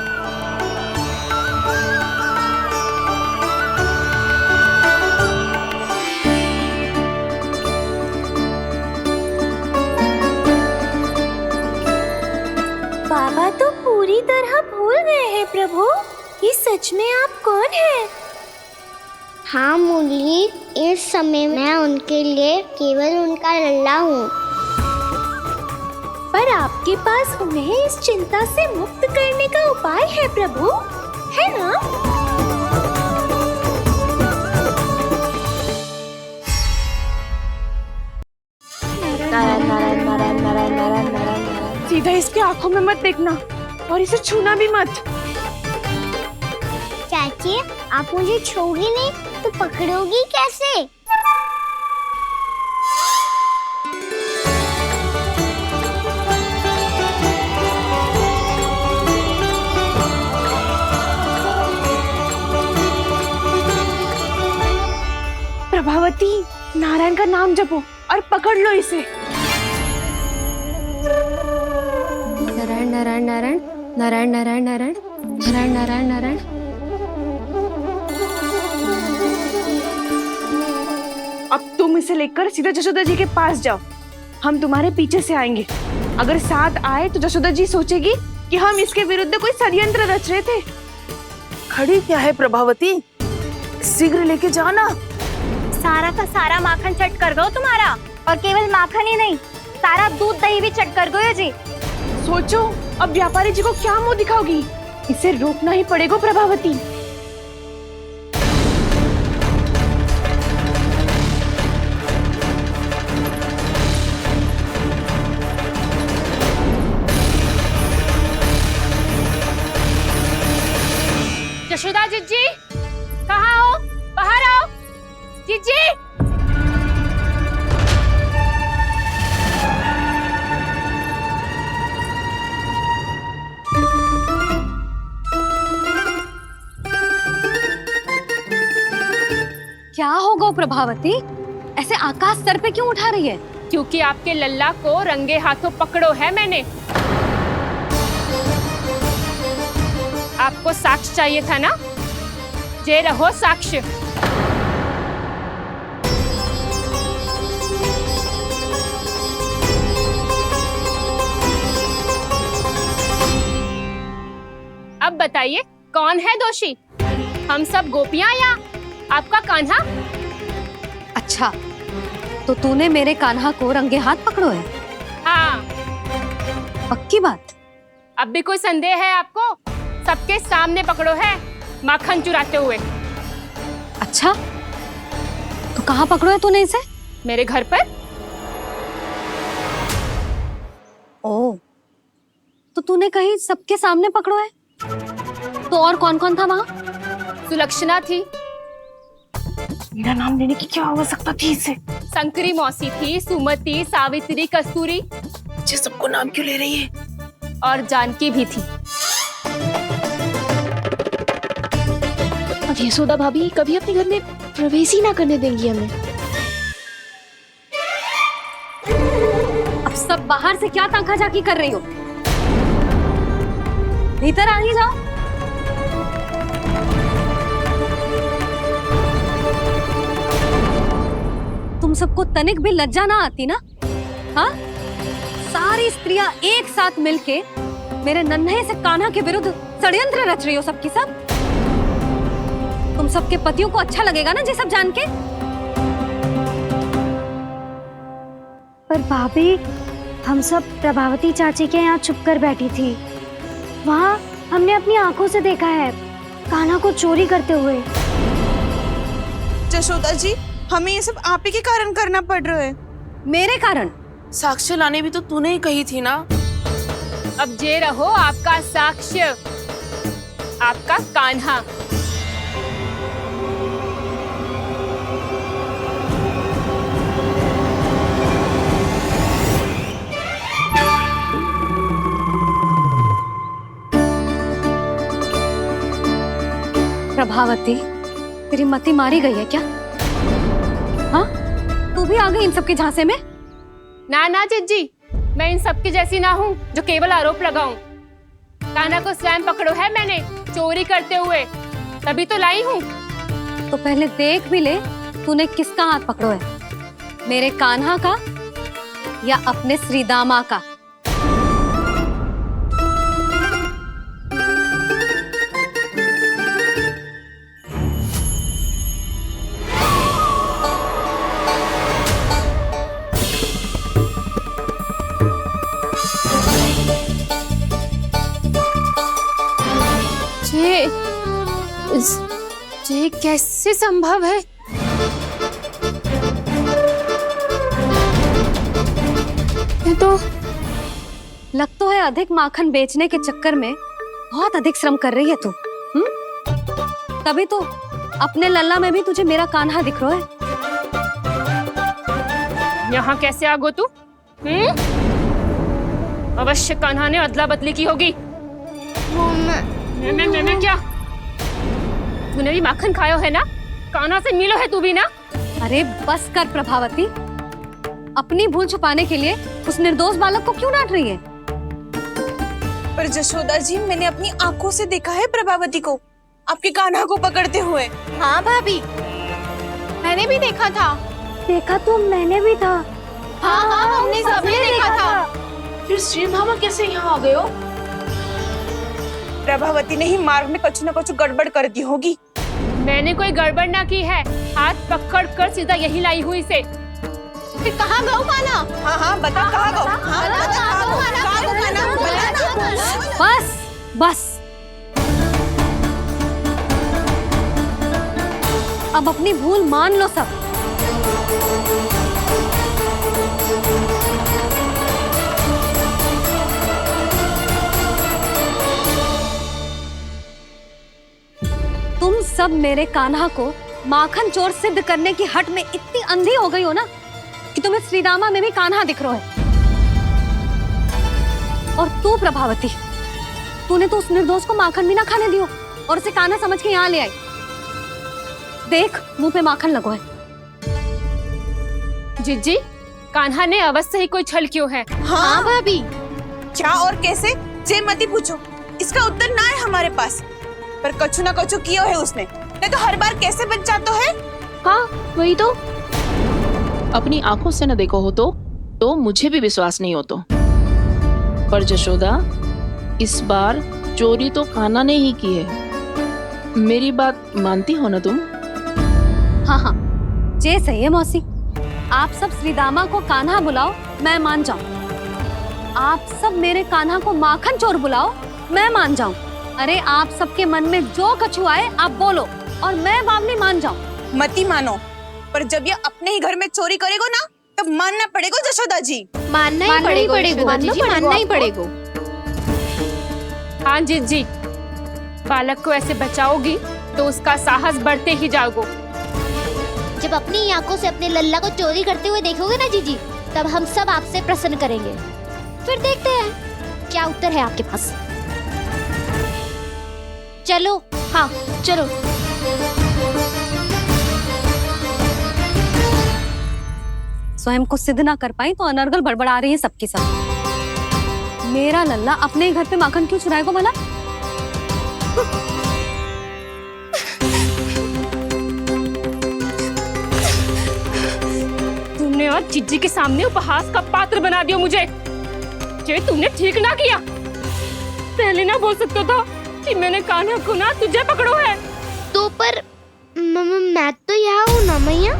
बाबा तो पूरी तरह भूल गए हैं प्रभु, ये सच में आप कौन हैं? हाँ मुरली, इस समय मैं उनके लिए केवल उनका लल्ला हूँ। पर आपके पास उन्हें इस चिंता से मुक्त करने का उपाय है प्रभु, है ना? नारायण नारायण नारायण नारायण नारायण नारायण। सीधा इसके आंखों में मत देखना और इसे छूना भी मत। चाची, आप मुझे छोड़ोगी नहीं तो पकड़ोगी कैसे? प्रभावती, नारायण का नाम जपो और पकड़ लो इसे। नारायण नारायण नारायण नारायण नारायण नारायण नारायण नारायण नारायण। अब तुम इसे लेकर सीधा जशोदा जी के पास जाओ, हम तुम्हारे पीछे से आएंगे। अगर साथ आए तो जशोदा जी सोचेगी कि हम इसके विरुद्ध कोई षड्यंत्र रच रहे थे। खड़ी क्या है प्रभावती, शीघ्र लेके जाओ ना। सारा का सारा माखन चट कर गयो तुम्हारा, और केवल माखन ही नहीं, सारा दूध दही भी चट कर गयो जी। सोचो अब व्यापारी जी को क्या मुंह दिखाओगी, इसे रोकना ही पड़ेगा प्रभावती। जशोदा जीजी, कहाँ हो? बाहर आओ जीजी। क्या होगा प्रभावती, ऐसे आकाश सर पे क्यों उठा रही है? क्योंकि आपके लल्ला को रंगे हाथों पकड़ो है मैंने। आपको साक्ष्य चाहिए था ना, जे रहो साक्ष्य। अब बताइए कौन है दोषी, हम सब गोपियां या आपका कान्हा? अच्छा, तो तूने मेरे कान्हा को रंगे हाथ पकड़ो है? हाँ। पक्की बात? अब भी कोई संदेह है आपको? सबके सामने पकड़ो है, माखन चुराते हुए। अच्छा, तो कहाँ पकड़ो है तूने इसे? मेरे घर पर। ओ, तो तूने कहीं सबके सामने पकड़ो है? तो और कौन कौन था वहां? सुलक्षणा थी। मेरा नाम लेने की क्या आवश्यकता थी इसे? शंकरी मौसी थी, सुमति, सावित्री, कस्तूरी। ये सबको नाम क्यों ले रही है? और जानकी भी थी। अब यशोदा भाभी कभी अपने घर में प्रवेश ही ना करने देंगी हमें। अब सब बाहर से क्या ताका झाकी कर रही हो? भीतर आ ही जाओ। तुम सबको तनिक भी लज्जा ना आती ना? हाँ, सारी स्त्रियां एक साथ मिलके मेरे नन्हे से कान्हा के विरुद्ध षड्यंत्र रच रही हो सबकी सब। तुम सबके पतियों को अच्छा लगेगा ना ये सब जान के? पर भाभी, हम सब प्रभावती चाची के यहाँ छुप कर बैठी थी। वहाँ हमने अपनी आंखों से देखा है कान्हा को चोरी करते हुए। जशोदा जी, हमें ये सब आप ही के कारण करना पड़ रहा है। मेरे कारण? साक्ष्य लाने भी तो तूने ही कही थी ना। अब जे रहो आपका साक्ष्य, आपका कान्हा। प्रभावती, तेरी मति मारी गई है क्या? हाँ, तू भी आ गई इन सबके झांसे में? ना ना जिज्जी, मैं इन सबकी जैसी ना हूँ जो केवल आरोप लगाऊं। कान्हा को स्वयं पकड़ो है मैंने चोरी करते हुए, तभी तो लाई हूँ। तो पहले देख भी ले तूने किसका हाथ पकड़ो है, मेरे कान्हा का या अपने श्रीदामा का? ये कैसे संभव है? ये तो लग तो है अधिक माखन बेचने के चक्कर में बहुत अधिक श्रम कर रही है तू। तभी तो अपने लल्ला में भी तुझे मेरा कान्हा दिख रहा है। यहाँ कैसे आ गो तू? अवश्य कान्हा ने अदला बदली की होगी। मैं क्या? तूने भी माखन खायो है ना? कान्हा से मिलो है तू भी ना? अरे बस कर प्रभावती, अपनी भूल छुपाने के लिए उस निर्दोष बालक को क्यों डांट रही है? पर जशोदा जी, मैंने अपनी आंखों से देखा है प्रभावती को आपके कान्हा को पकड़ते हुए। हाँ भाभी, मैंने भी देखा था। देखा तो मैंने भी था। हाँ हाँ, हमने सबने देखा था। फिर श्रीधामा कैसे यहाँ आ गए हो? प्रभावती ने ही मार्ग में कुछ न कुछ गड़बड़ कर दी होगी। मैंने कोई गड़बड़ ना की है, हाथ पकड़ कर सीधा यही लाई हुई से। फिर कहाँ गौ कान्हा? हाँ हाँ, बता कहाँ गौ? बस बस, अब अपनी भूल मान लो सब। तुम सब मेरे कान्हा को माखन चोर सिद्ध करने की हट में इतनी अंधी हो गई हो ना कि तुम्हें श्रीदामा में भी कान्हा दिख रहा है। और तू प्रभावती, तूने तो उस निर्दोष को माखन भी ना खाने दियो और उसे कान्हा समझ के यहाँ ले आई। देख, मुंह पे माखन लगो है। जिज्जी, कान्हा ने अवश्य ही कोई छल क्यों है। हाँ भाभी, क्या और कैसे? जे मती पूछो, इसका उत्तर ना है हमारे पास। पर कछु ना कछु किया है उसने, नहीं तो हर बार कैसे बच जाता है। हाँ वही तो, अपनी आंखों से न देखो हो तो मुझे भी विश्वास नहीं हो तो। पर जशोदा, इस बार चोरी तो कान्हा ने ही की है। मेरी बात मानती हो ना तुम? हाँ हाँ, जे सही है मौसी। आप सब श्रीदामा को कान्हा बुलाओ, मैं मान जाऊं। आप सब मेरे कान्हा को माखन चोर बुलाओ, मैं मान जाऊं। अरे आप सबके मन में जो कछु आए आप बोलो और मैं बावली मान जाऊं। मती मानो, पर जब ये अपने ही घर में चोरी करेगा ना तब मानना पड़ेगा जशोदा जी। मानना ही पड़ेगा, मानना ही पड़ेगा। हाँ जी, बालक को ऐसे बचाओगी तो उसका साहस बढ़ते ही जाओगे। जब अपनी आंखों से अपने लल्ला को चोरी करते हुए देखोगे ना जीजी, तब हम सब आपसे प्रसन्न करेंगे। फिर देखते हैं क्या उत्तर है आपके पास। चलो। हाँ चलो। स्वयं को सिद्ध ना कर पाई तो अनर्गल बड़बड़ा रही है सबकी सब। मेरा लल्ला अपने घर पे माखन क्यों चुराएगा भला? तुमने आज जीजी के सामने उपहास का पात्र बना दिया मुझे। ये तुमने ठीक ना किया। पहले ना बोल सकता था कि मैंने कान्हा को ना तुझे पकड़ो है। तो पर मैं तो यहाँ हूँ ना मैया।